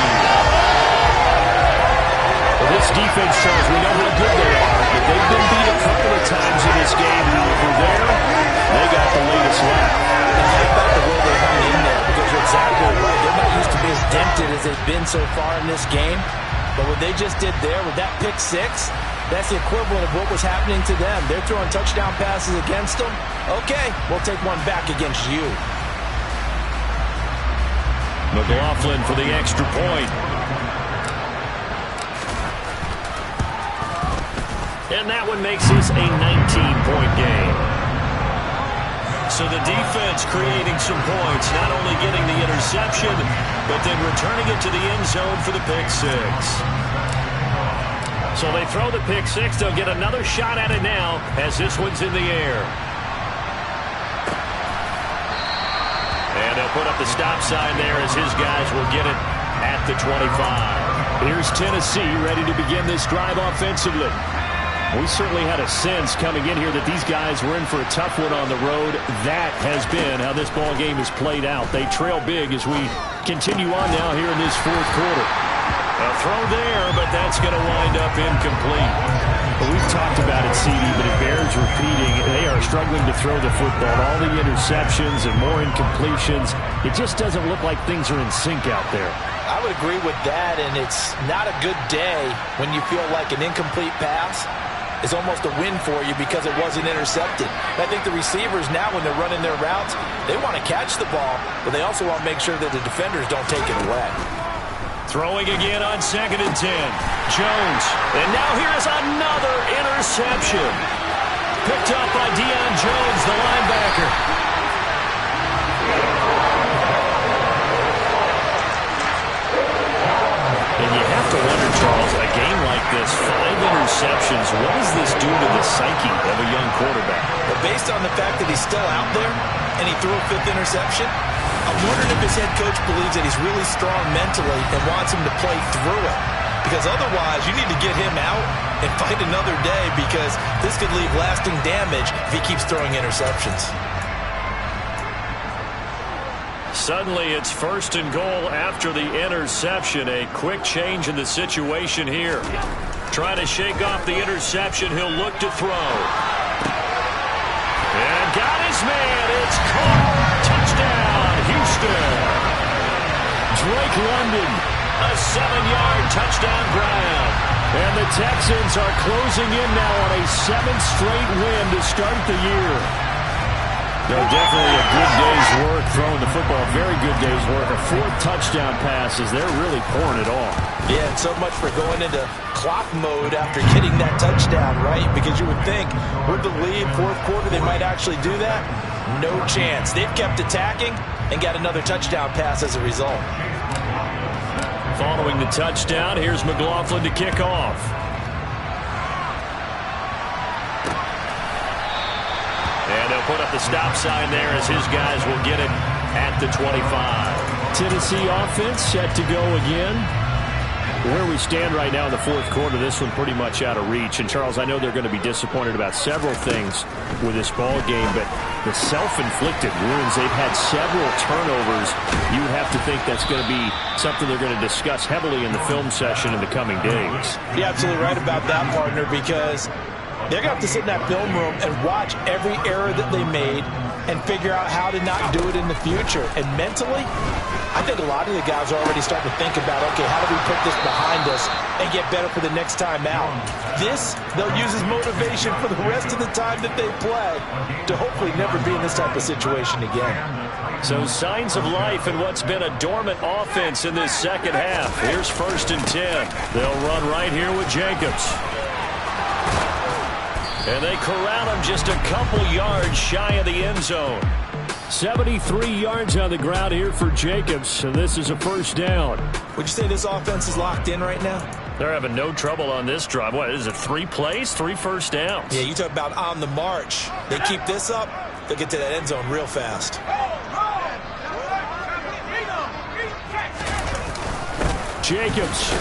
Well, this defense, Charles, we know how good they are, but they've been beat a couple of times in this game. Over there, they got the latest laugh. And how about the way they hung in there? Because you're exactly right. They're not used to be as dented as they've been so far in this game. But what they just did there with that pick six, that's the equivalent of what was happening to them. They're throwing touchdown passes against them. Okay, we'll take one back against you. McLaughlin for the extra point. And that one makes this a 19-point game. So the defense creating some points, not only getting the interception, but then returning it to the end zone for the pick six. So they throw the pick six. They'll get another shot at it now as this one's in the air. And they'll put up the stop sign there as his guys will get it at the 25. Here's Tennessee ready to begin this drive offensively. We certainly had a sense coming in here that these guys were in for a tough one on the road. That has been how this ball game is played out. They trail big as we continue on now here in this fourth quarter. A throw there, but that's going to wind up incomplete. Well, we've talked about it, CD, but it bears repeating. They are struggling to throw the football. All the interceptions and more incompletions. It just doesn't look like things are in sync out there. I would agree with that, and it's not a good day when you feel like an incomplete pass is almost a win for you because it wasn't intercepted. I think the receivers now, when they're running their routes, they want to catch the ball, but they also want to make sure that the defenders don't take it away. Throwing again on 2nd and 10. Jones. And now here's another interception. Picked up by Deion Jones, the linebacker. And you have to wonder, Charles, a game like this, 5 interceptions, what does this do to the psyche of a young quarterback? But based on the fact that he's still out there and he threw a 5th interception, I'm wondering if his head coach believes that he's really strong mentally and wants him to play through it. Because otherwise, you need to get him out and fight another day because this could leave lasting damage if he keeps throwing interceptions. Suddenly, it's 1st and goal after the interception. A quick change in the situation here. Trying to shake off the interception. He'll look to throw. And got his man. It's caught. Touchdown, Houston. Drake London. A 7-yard touchdown ground. And the Texans are closing in now on a 7th straight win to start the year. No, definitely a good day's work throwing the football. Very good day's work. A 4th touchdown pass as they're really pouring it on. Yeah, and so much for going into clock mode after getting that touchdown, right? Because you would think with the lead, 4th quarter, they might actually do that. No chance. They've kept attacking and got another touchdown pass as a result. Following the touchdown, here's McLaughlin to kick off. And they'll put up the stop sign there as his guys will get it at the 25. Tennessee offense set to go again. Where we stand right now in the 4th quarter, this one pretty much out of reach. And, Charles, I know they're going to be disappointed about several things with this ball game, but the self-inflicted wounds, they've had several turnovers. You have to think that's going to be something they're going to discuss heavily in the film session in the coming days. You're absolutely right about that, partner, because they're going to have to sit in that film room and watch every error that they made and figure out how to not do it in the future. And mentally, I think a lot of the guys are already starting to think about, okay, how do we put this behind us and get better for the next time out? This, they'll use as motivation for the rest of the time that they play to hopefully never be in this type of situation again. So signs of life in what's been a dormant offense in this second half. Here's 1st and 10. They'll run right here with Jacobs. And they corral him just a couple yards shy of the end zone. 73 yards on the ground here for Jacobs, and this is a 1st down. Would you say this offense is locked in right now? They're having no trouble on this drive. What is it, 3 plays, 3 first downs? Yeah, you talk about on the march. They keep this up, they'll get to that end zone real fast. Jacobs.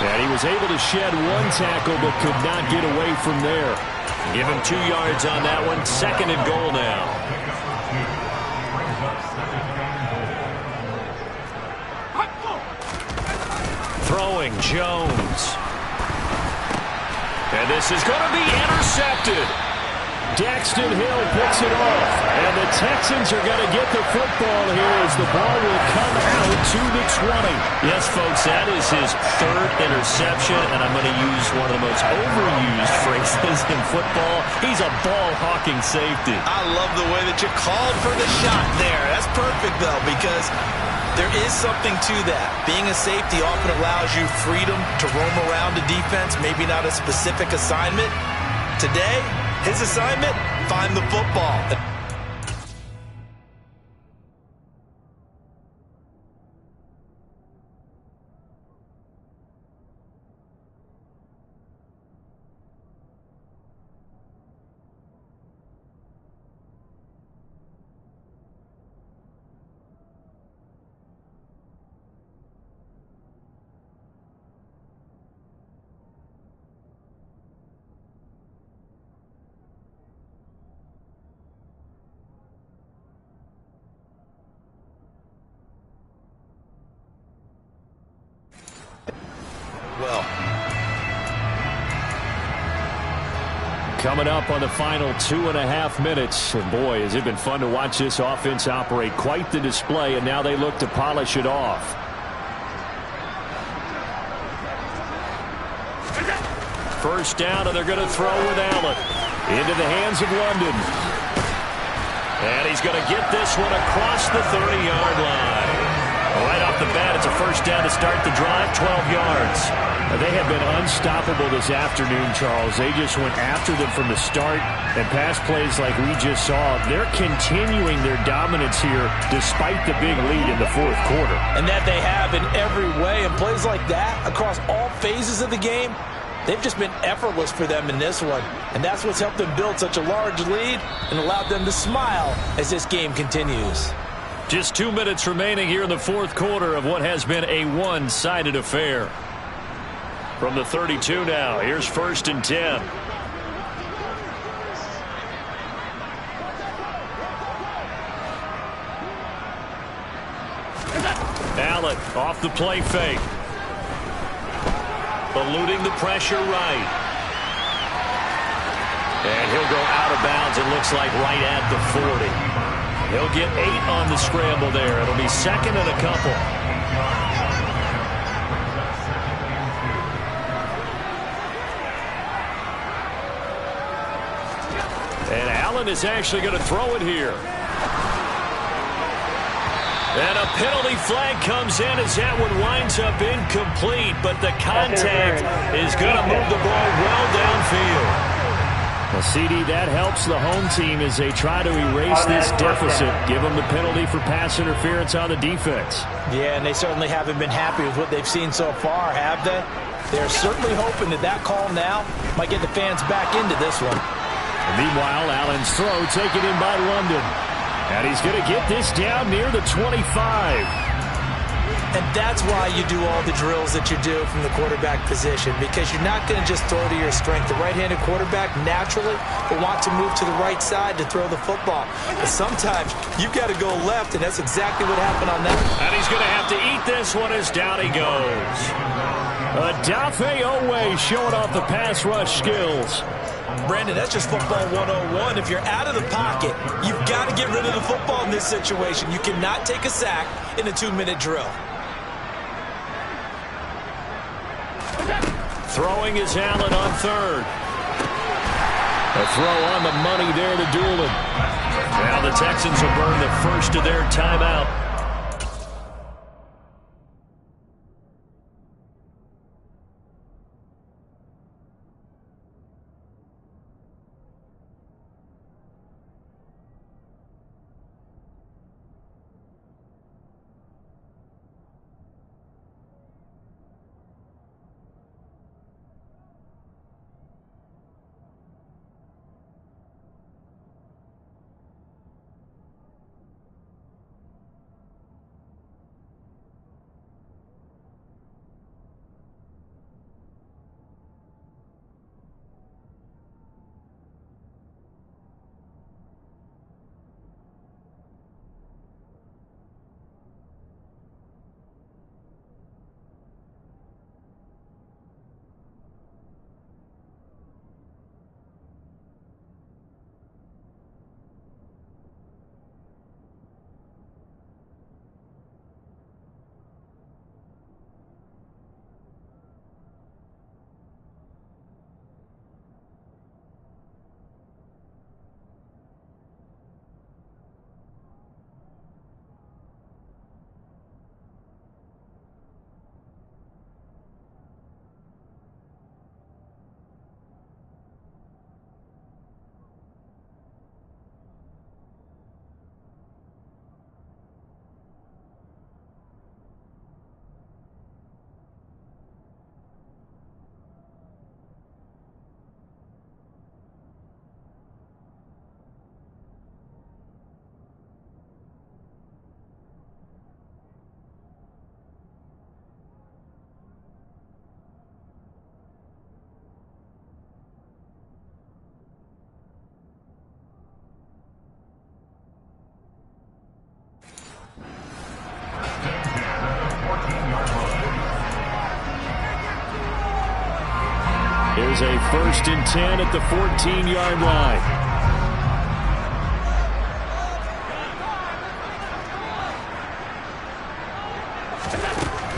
And he was able to shed 1 tackle but could not get away from there. Give him 2 yards on that one. 2nd and goal now. Throwing Jones. And this is going to be intercepted. Daxton Hill picks it off. And the Texans are going to get the football here as the ball will come out to the 20. Yes, folks, that is his 3rd interception, and I'm going to use one of the most overused phrases in football. He's a ball-hawking safety. I love the way that you called for the shot there. That's perfect, though, because there is something to that. Being a safety often allows you freedom to roam around the defense, maybe not a specific assignment. Today, his assignment, find the football. Coming up on the final 2.5 minutes. And boy, has it been fun to watch this offense operate. Quite the display, and now they look to polish it off. First down, and they're going to throw with Allen. Into the hands of London. And he's going to get this one across the 30-yard line. Right off the bat, it's a first down to start the drive, 12 yards. They have been unstoppable this afternoon, Charles. They just went after them from the start, and pass plays like we just saw, they're continuing their dominance here despite the big lead in the 4th quarter. And that they have in every way, and plays like that across all phases of the game, they've just been effortless for them in this one. And that's what's helped them build such a large lead and allowed them to smile as this game continues. Just 2 minutes remaining here in the 4th quarter of what has been a one-sided affair. From the 32 now, here's 1st and 10. Allen off the play fake. Eluding the pressure right. And he'll go out of bounds, it looks like right at the 40. He'll get 8 on the scramble there. It'll be 2nd and a couple. And Allen is actually going to throw it here. And a penalty flag comes in as that one winds up incomplete, but the contact is going to move the ball well downfield. Well, CD, that helps the home team as they try to erase this deficit. Give them the penalty for pass interference on the defense. Yeah, and they certainly haven't been happy with what they've seen so far, have they? They're certainly hoping that that call now might get the fans back into this one. And meanwhile, Allen's throw taken in by London. And he's going to get this down near the 25. And that's why you do all the drills that you do from the quarterback position, because you're not going to just throw to your strength. The right-handed quarterback naturally will want to move to the right side to throw the football. But sometimes you've got to go left, and that's exactly what happened on that. And he's going to have to eat this one as down he goes. Odafe Oweh showing off the pass rush skills. Brandon, that's just football 101. If you're out of the pocket, you've got to get rid of the football in this situation. You cannot take a sack in a 2-minute drill. Throwing is Allen on third. A throw on the money there to Doolin. Now the Texans will burn the first of their timeout. Here's a 1st and 10 at the 14-yard line.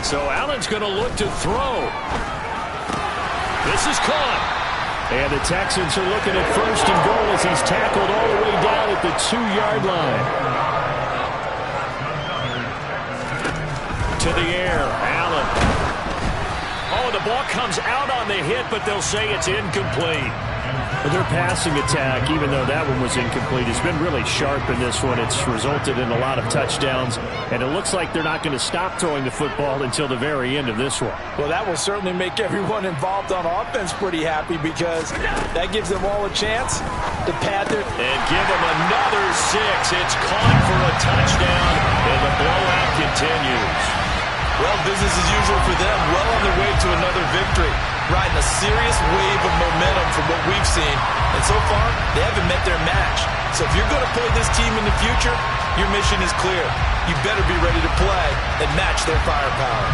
So Allen's going to look to throw. This is caught. And the Texans are looking at 1st and goal as he's tackled all the way down at the 2-yard line. To the air, Allen. Oh, the ball comes out on the hit, but they'll say it's incomplete. But their passing attack, even though that one was incomplete, has been really sharp in this one. It's resulted in a lot of touchdowns, and it looks like they're not going to stop throwing the football until the very end of this one. Well, that will certainly make everyone involved on offense pretty happy because that gives them all a chance to pad their... And give them another 6. It's caught for a touchdown, and the blowout continues. Well, business as usual for them. Well on their way to another victory. Riding a serious wave of momentum from what we've seen. And so far, they haven't met their match. So if you're going to play this team in the future, your mission is clear. You better be ready to play and match their firepower.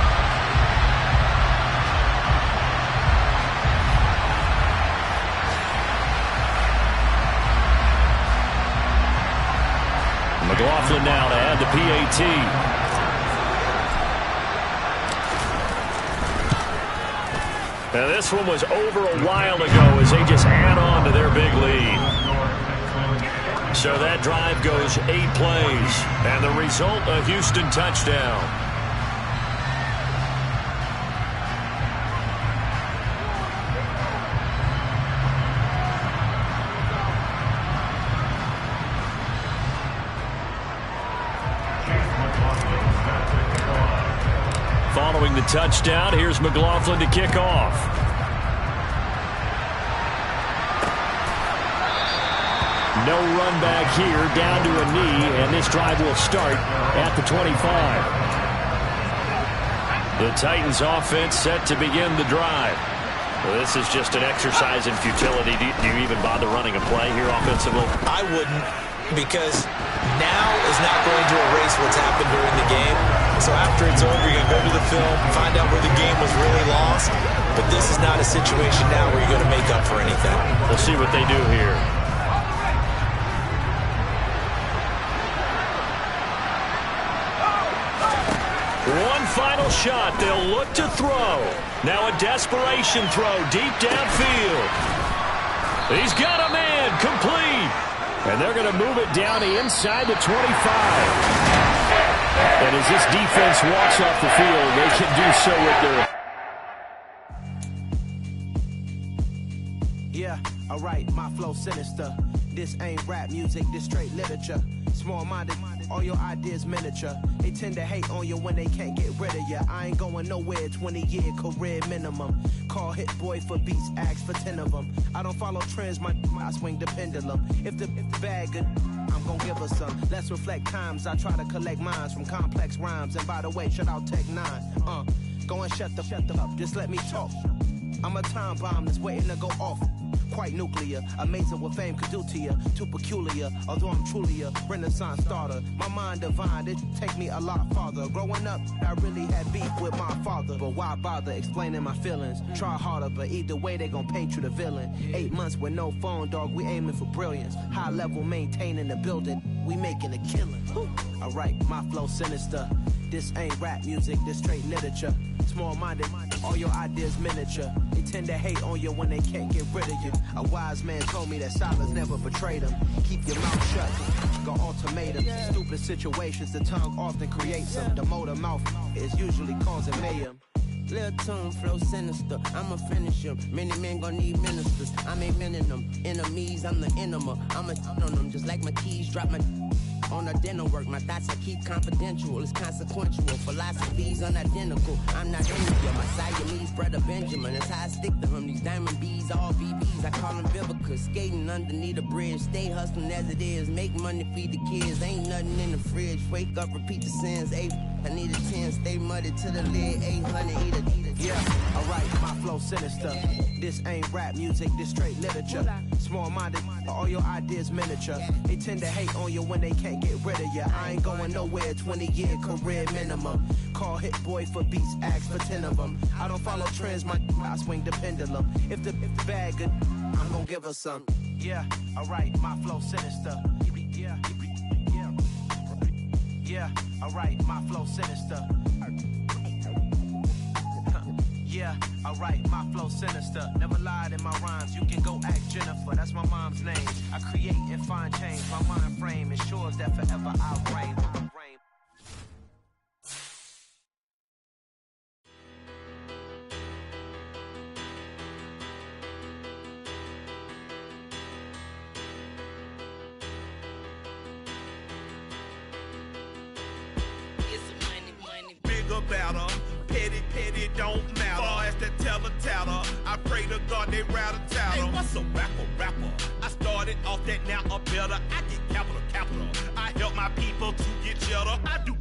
McLaughlin now to add the PAT. Now this one was over a while ago as they just add on to their big lead. So that drive goes 8 plays, and the result, a Houston touchdown. Following the touchdown, here's McLaughlin to kick off. No run back here, down to a knee, and this drive will start at the 25. The Titans offense set to begin the drive. Well, this is just an exercise in futility. Do you even bother running a play here offensively? I wouldn't, because now is not going to erase what's happened during the game. So after it's over, you're going to go to the film, find out where the game was really lost. But this is not a situation now where you're going to make up for anything. We'll see what they do here. One final shot. They'll look to throw. Now a desperation throw deep downfield. He's got a man complete. And they're going to move it down inside the 25. And as this defense walks off the field, they can do so with their... Yeah, alright, my flow sinister. This ain't rap music, this straight literature. Small-minded, all your ideas miniature. They tend to hate on you when they can't get rid of you. I ain't going nowhere, 20-year career minimum. Call hit boy for beats, ask for 10 of them. I don't follow trends, I swing the pendulum. If the bag good, I'm gonna give her some. Let's reflect times, I try to collect minds from complex rhymes. And by the way, shout out Tech 9. Go and shut the up, just let me talk. I'm a time bomb that's waiting to go off. Quite nuclear, amazing what fame could do to you. Too peculiar, although I'm truly a renaissance starter. My mind divine, it take me a lot farther. Growing up, I really had beef with my father. But why bother explaining my feelings? Try harder, but either way they gon' paint you the villain. 8 months with no phone, dog, we aiming for brilliance. High level maintaining the building, we making a killing. Alright, my flow sinister. This ain't rap music, this straight literature. Small-minded, all your ideas miniature. They tend to hate on you when they can't get rid of you. A wise man told me that silence never betrayed them. Keep your mouth shut, go ultimatum. Stupid situations, the tongue often creates them. The motor mouth is usually causing mayhem. Lil' tune, flow sinister, I'ma finish him. Many men gon' need ministers, I'm aiming them. Enemies, I'm the enema, I'ma on them. Just like my keys, drop my on the dental work. My thoughts I keep confidential, it's consequential. Philosophies unidentical, I'm not India. My Siamese brother Benjamin, that's how I stick to him. These diamond bees, all BBs, I call them Vivica. Skating underneath a bridge, stay hustling as it is. Make money, feed the kids, ain't nothing in the fridge. Wake up, repeat the sins, I need a 10, stay muddy to the lid, 800, eat a. Yeah, alright, my flow sinister. This ain't rap music, this straight literature. Small-minded, all your ideas miniature. They tend to hate on you when they can't get rid of you. I ain't going nowhere, 20-year career minimum. Call hit boy for beats, ask for 10 of them. I don't follow trends, I swing the pendulum. If the bag good, I'm gonna give her some. Yeah, alright, my flow sinister. Yeah, alright, my flow sinister. Yeah, alright, my flow sinister. Never lied in my rhymes, you can go ask Jennifer, that's my mom's name. I create and find change, my mind frame ensures that forever I'll reign. Better, petty, don't matter. Far as that tattle, I pray to God they rattle tattle. Hey, what's a rapper? I started off that, now I'm better. I get capital. I help my people to get cheddar. I do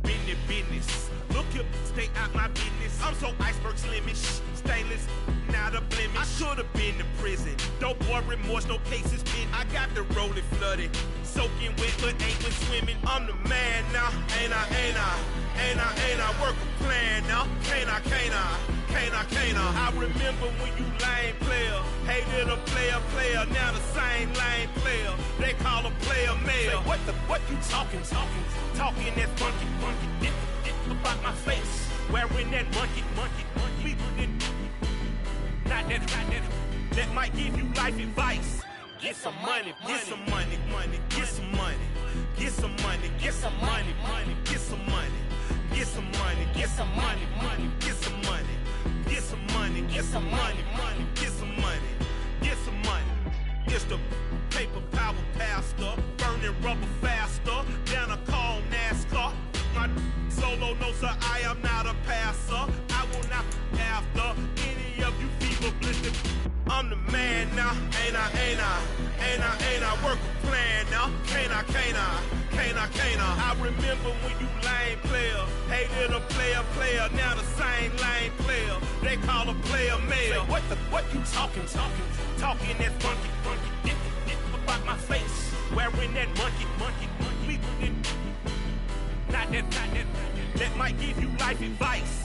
business. Look here, stay out my business. I'm so iceberg slimish, stainless, not a blemish. I should've been in prison. Don't boy remorse, no cases pinned. I got the rolling flooded, soaking wet, but ain't been swimming. I'm the man now, ain't I? Work a plan now, can't I? I remember when you lame player, hated a player, now the same lame player. They call a player mayor. Say, what you talking that funky, about my face, wearing that monkey. We not that, that might give you life advice. Get some money, get some money, get some money, get some money, get some money, get some money. Get some money, get some money, get some money, get some money, get some money, get some money, get some money. It's the paper power pastor, burning rubber faster than a call NASCAR. My solo no sir, I am not a passer. I will not after any of you fever blistered. I'm the man now, ain't I? Work a plan now, can't I? I remember when you lame player, hated a player, now the same lame player. They call a player mayor. Say, what you talking that funky, about my face, wearing that monkey. We not that, that might give you life advice.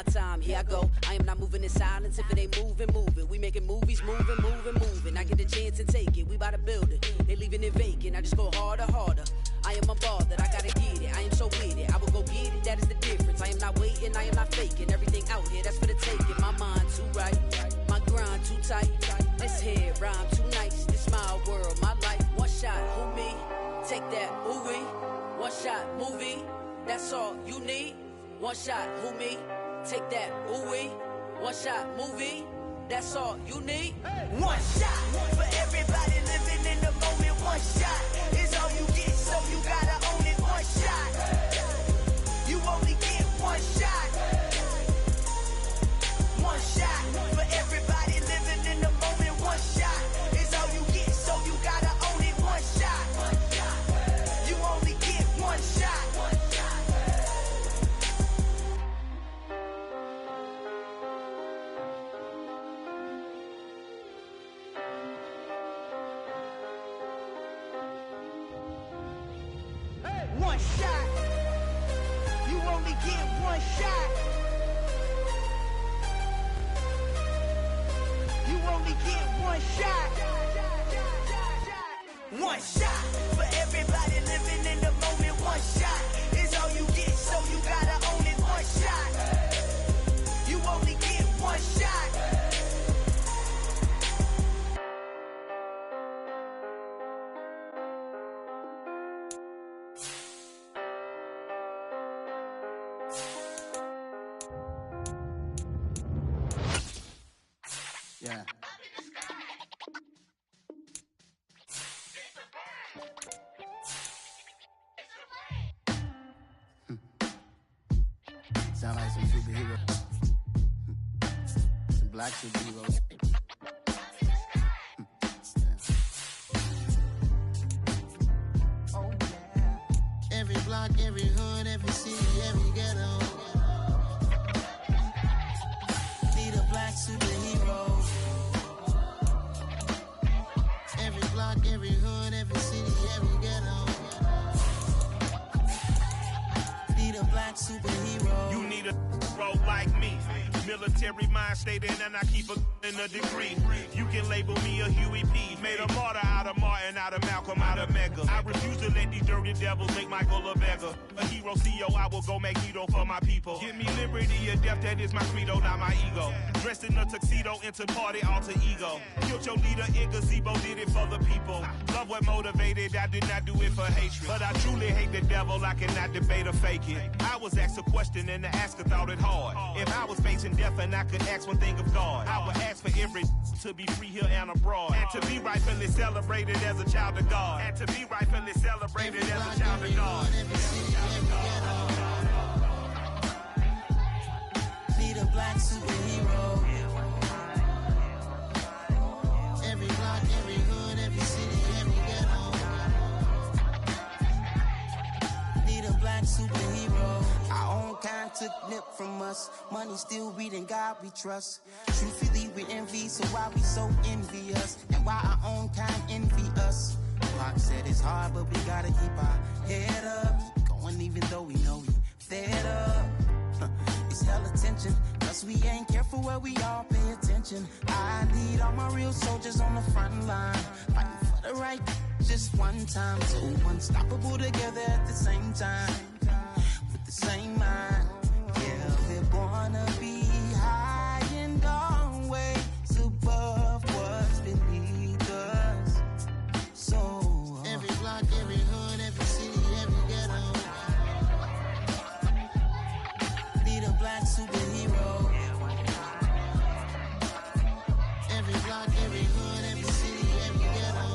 my time, here I go. I am not moving in silence. If it ain't moving, moving. We making movies, moving. I get the chance to take it. We bout to build it. They leaving it vacant. I just go harder. I am unbothered. I gotta get it. I am so with it. I will go get it. That is the difference. I am not waiting. I am not faking. Everything out here, that's for the taking. My mind too right. My grind too tight. This head rhyme too nice. This my world, my life. One shot, who me? Take that, ooh-wee. One shot, movie. That's all you need. One shot, who me? Take that, ooh-wee. One shot, movie. That's all you need. One shot for everybody living in the moment. One shot is all you get, so you gotta own it. One shot. You only get one shot. One shot for everybody living in the moment. One shot is all you get, so you gotta own it. One shot. You only get one shot. One shot. You only get one shot. You only get one shot. One shot for everybody living in the moment. One shot is all you get, so you gotta own it. One shot. You only get one shot. Yeah. Sound like some superheroes. Some black superheroes. Oh yeah. Every block, every hood, every city, every ghetto. Need a black superhero. Every block, every hood, every city, every ghetto. Need a black superhero. You need a role like me. Military mind stated, and I keep in a degree. You can label me a Huey P. Made a martyr out of Martin, out of Malcolm, out of Mega. I refuse to let these dirty devils make Michael a beggar. A hero CEO, I will go Magneto for my people. Give me liberty or death, that is my credo, not my ego. Dressed in a tuxedo, into party, alter ego. Killed your leader in gazebo, did it for the people. Love what motivated, I did not do it for hatred. But I truly hate the devil, I cannot debate or fake it. I was asked a question and the asker thought it hard. If I was facing death and I could ask one thing of God, I would ask for every to be free here and abroad. And to be rightfully celebrated as a child of God. And to be rightfully celebrated as a child of God. Need a black superhero. Every block, every hood, every city, every ghetto. Need a black superhero. Our own kind took nip from us. Money still reading God we trust. Truthfully we envy, so why we so envious? And why our own kind envy us? Pac said it's hard, but we gotta keep our head up. Going even though we know we fed up. It's hell attention, cause we ain't careful where we all pay attention. I need all my real soldiers on the front line, fighting for the right just one time. So unstoppable together at the same time, with the same mind. Yeah, we're gonna be high and always above what's beneath us. So every block, every hood, every city, every ghetto. Need a black superhero. Every block, every hood, every city, every ghetto.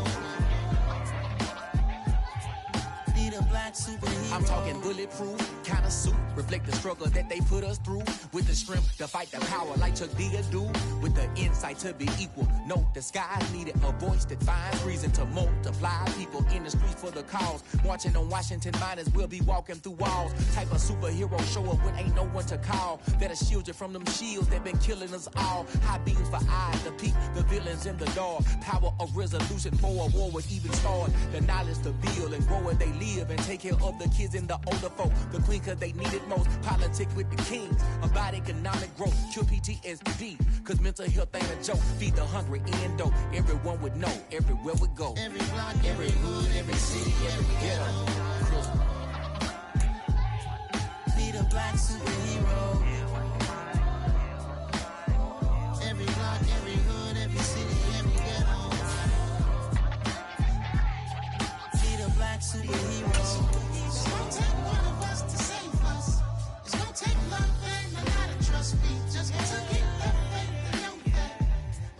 Need a black superhero. I'm talking bulletproof, kind of suit, reflect the struggle that they put us through. With the strength to fight the power like Chuck D do. With the insight to be equal. Note the skies needed a voice that finds reason to multiply. People in the streets for the cause. Marching on Washington miners will be walking through walls. Type of superhero show up when ain't no one to call. That'll shield you from them shields that been killing us all. High beams for eyes to peek the villains in the dark. Power of resolution for a war would even start. The knowledge to build and grow where they live and take care of the kids and the older folk. The queen cause they needed most. Politic with the kings about economic growth. Cure PTSD, cause mental health ain't a joke. Feed the hungry and dope. Everyone would know everywhere we go. Every block, every hood, every city, every ghetto. Be the black superhero. Every block, every hood, every city, every ghetto. Be the black superhero. It's gonna take one of us to save us. It's gonna take love and a lot of trust me. Just to keep the faith and know that.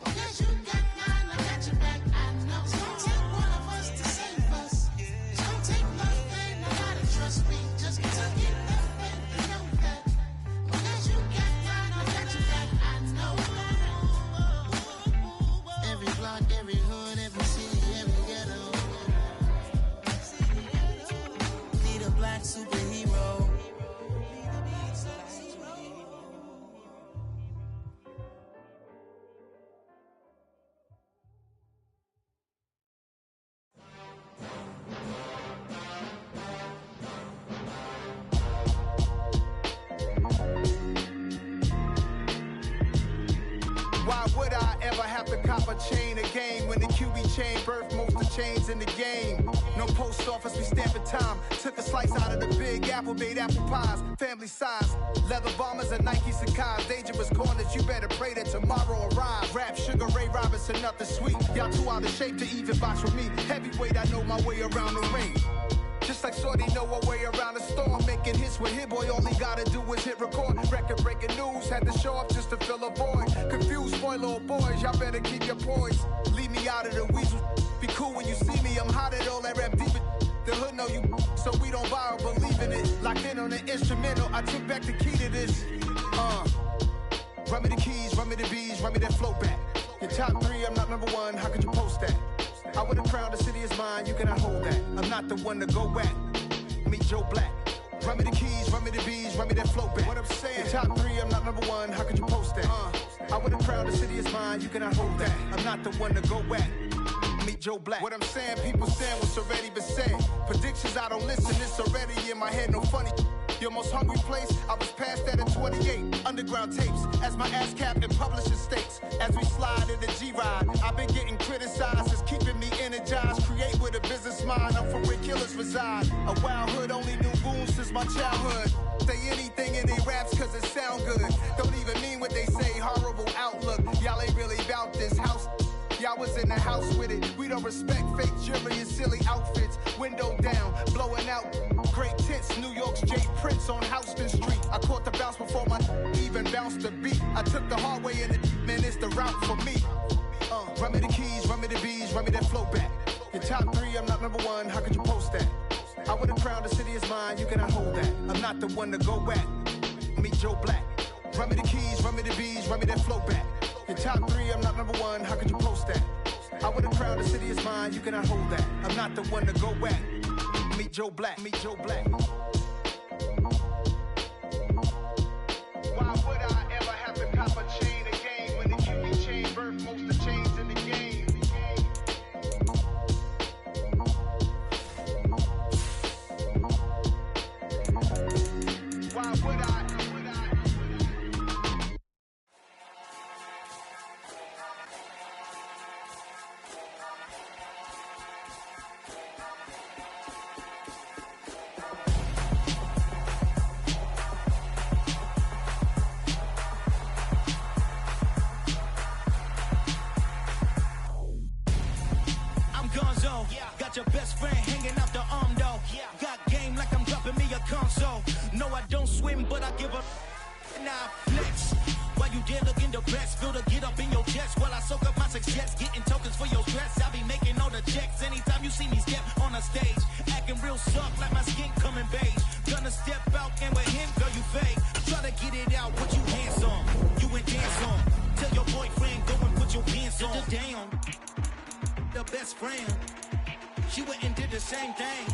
Because you got mine, I got your back, I know. It's gonna take one of us to save us. It's gonna take love and a lot of trust me. Just to keep the faith and know that. Because you got mine, I got your back, I know. Every block, every hood, every city, every ghetto. Be the black superhero. Why would I ever have to cop a chain again when the QB chain birthed most of the chains in the game? No post office, we stamping time. Took a slice out of the big apple, made apple pies, family size. Leather bombers and Nike Sacai's. Dangerous corners, you better pray that tomorrow arrives. Rap, Sugar Ray Robinson, nothing sweet. Y'all too out of shape to even box with me. Heavyweight, I know my way around the ring. Just like Shorty know her way around the storm. Making hits with Hit Boy, all he gotta do is hit record. Record breaking news, had to show up just to fill a void. Confused boy, little boys, y'all better keep your poise. Leave me out of the weasel. Be cool when you see me, I'm hot at all that rap deep. The hood know you, so we don't borrow, believe in it. Locked in on the instrumental, I took back the key to this. Run me the keys, run me the bees, run me that flow back. Your top three, I'm not number one, how could you post that? I would have crowned the city is mine, you cannot hold that. I'm not the one to go back. Meet Joe Black. Run me the keys, run me the bees, run me that flow back. What I'm saying, your top three, I'm not number one, how could you post that? I would have crowned the city is mine, you cannot hold that. I'm not the one to go back. Meet Joe Black. What I'm saying, people saying what's already been said. Predictions, I don't listen, it's already in my head, no funny. Your most hungry place, I was past that at 28. Underground tapes, as my ass cap in publishing states. As we slide in the G-Ride, I've been getting criticized, it's keeping me energized. Create with a business mind, I'm from where killers reside. A wild hood, only knew goons since my childhood. Say anything in they raps cause it sound good. Don't even mean what they say, horrible outlook. Y'all ain't really about this house. Y'all was in the house with it. We don't respect fake jewelry and silly outfits. Window down, blowing out great tits. New York's J. Prince on Houston Street. I caught the bounce before my even bounced the beat. I took the hard way in it, man, it's the route for me. Run me the keys, run me the bees, run me that flow back. Your top three, I'm not number one, how could you post that? I would have crowned the city is mine, you cannot hold that. I'm not the one to go back. Meet Joe Black. Run me the keys, run me the bees, run me that flow back. Your top three, I'm not number one, how could you post that? I would have crowned the city is mine, you cannot hold that. I'm not the one to go back. Meet Joe Black, meet Joe Black. Why would I ever have to cop a chain again when the QB chain birthed most of the chains in the game? Why would I? Got your best friend hanging out the arm though. Got game like I'm dropping me a console. No, I don't swim, but I give a nah flex. While you there looking depressed, feel the get up in your chest while I soak up my success, getting tokens for your stress. I be making all the checks anytime you see me step on a stage, acting real soft like my skin coming beige. Gonna step out and with him, girl, you fake. Try to get it out, put you hands on, you and dance on. Tell your boyfriend go and put your pants on. Down, the best friend. She went and did the same thing.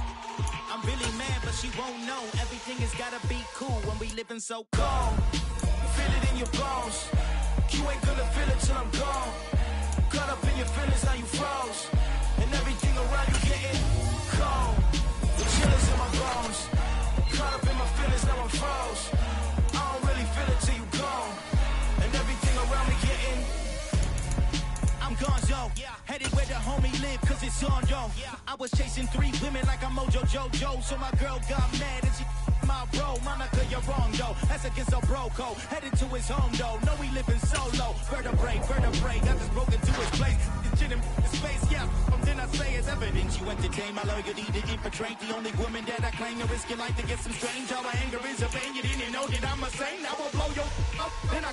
I'm really mad, but she won't know. Everything has gotta be cool when we living so cold. Feel it in your bones. You ain't gonna feel it till I'm gone. Caught up in your feelings, now you froze. And everything around you getting cold. The chillers in my bones. Caught up in my feelings. froze, now I'm froze. I don't really feel it till you gone. And everything around me getting. I'm gonzo, headed where the homie live, cause it's on, yo. I was chasing 3 women like I'm Mojo Jojo, so my girl got mad and she my bro. Monica, you're wrong, though. That's against a bro code. Headed to his home, though. No, we living solo. Vertebrae, got this broken to his place. This shit in space, yeah. Then I say it's evidence you entertain my loyalty to infiltrate. The only woman that I claim to risk your life to get some strange. All my anger is a pain. You didn't know that I'm a saint. I will blow your up. Then I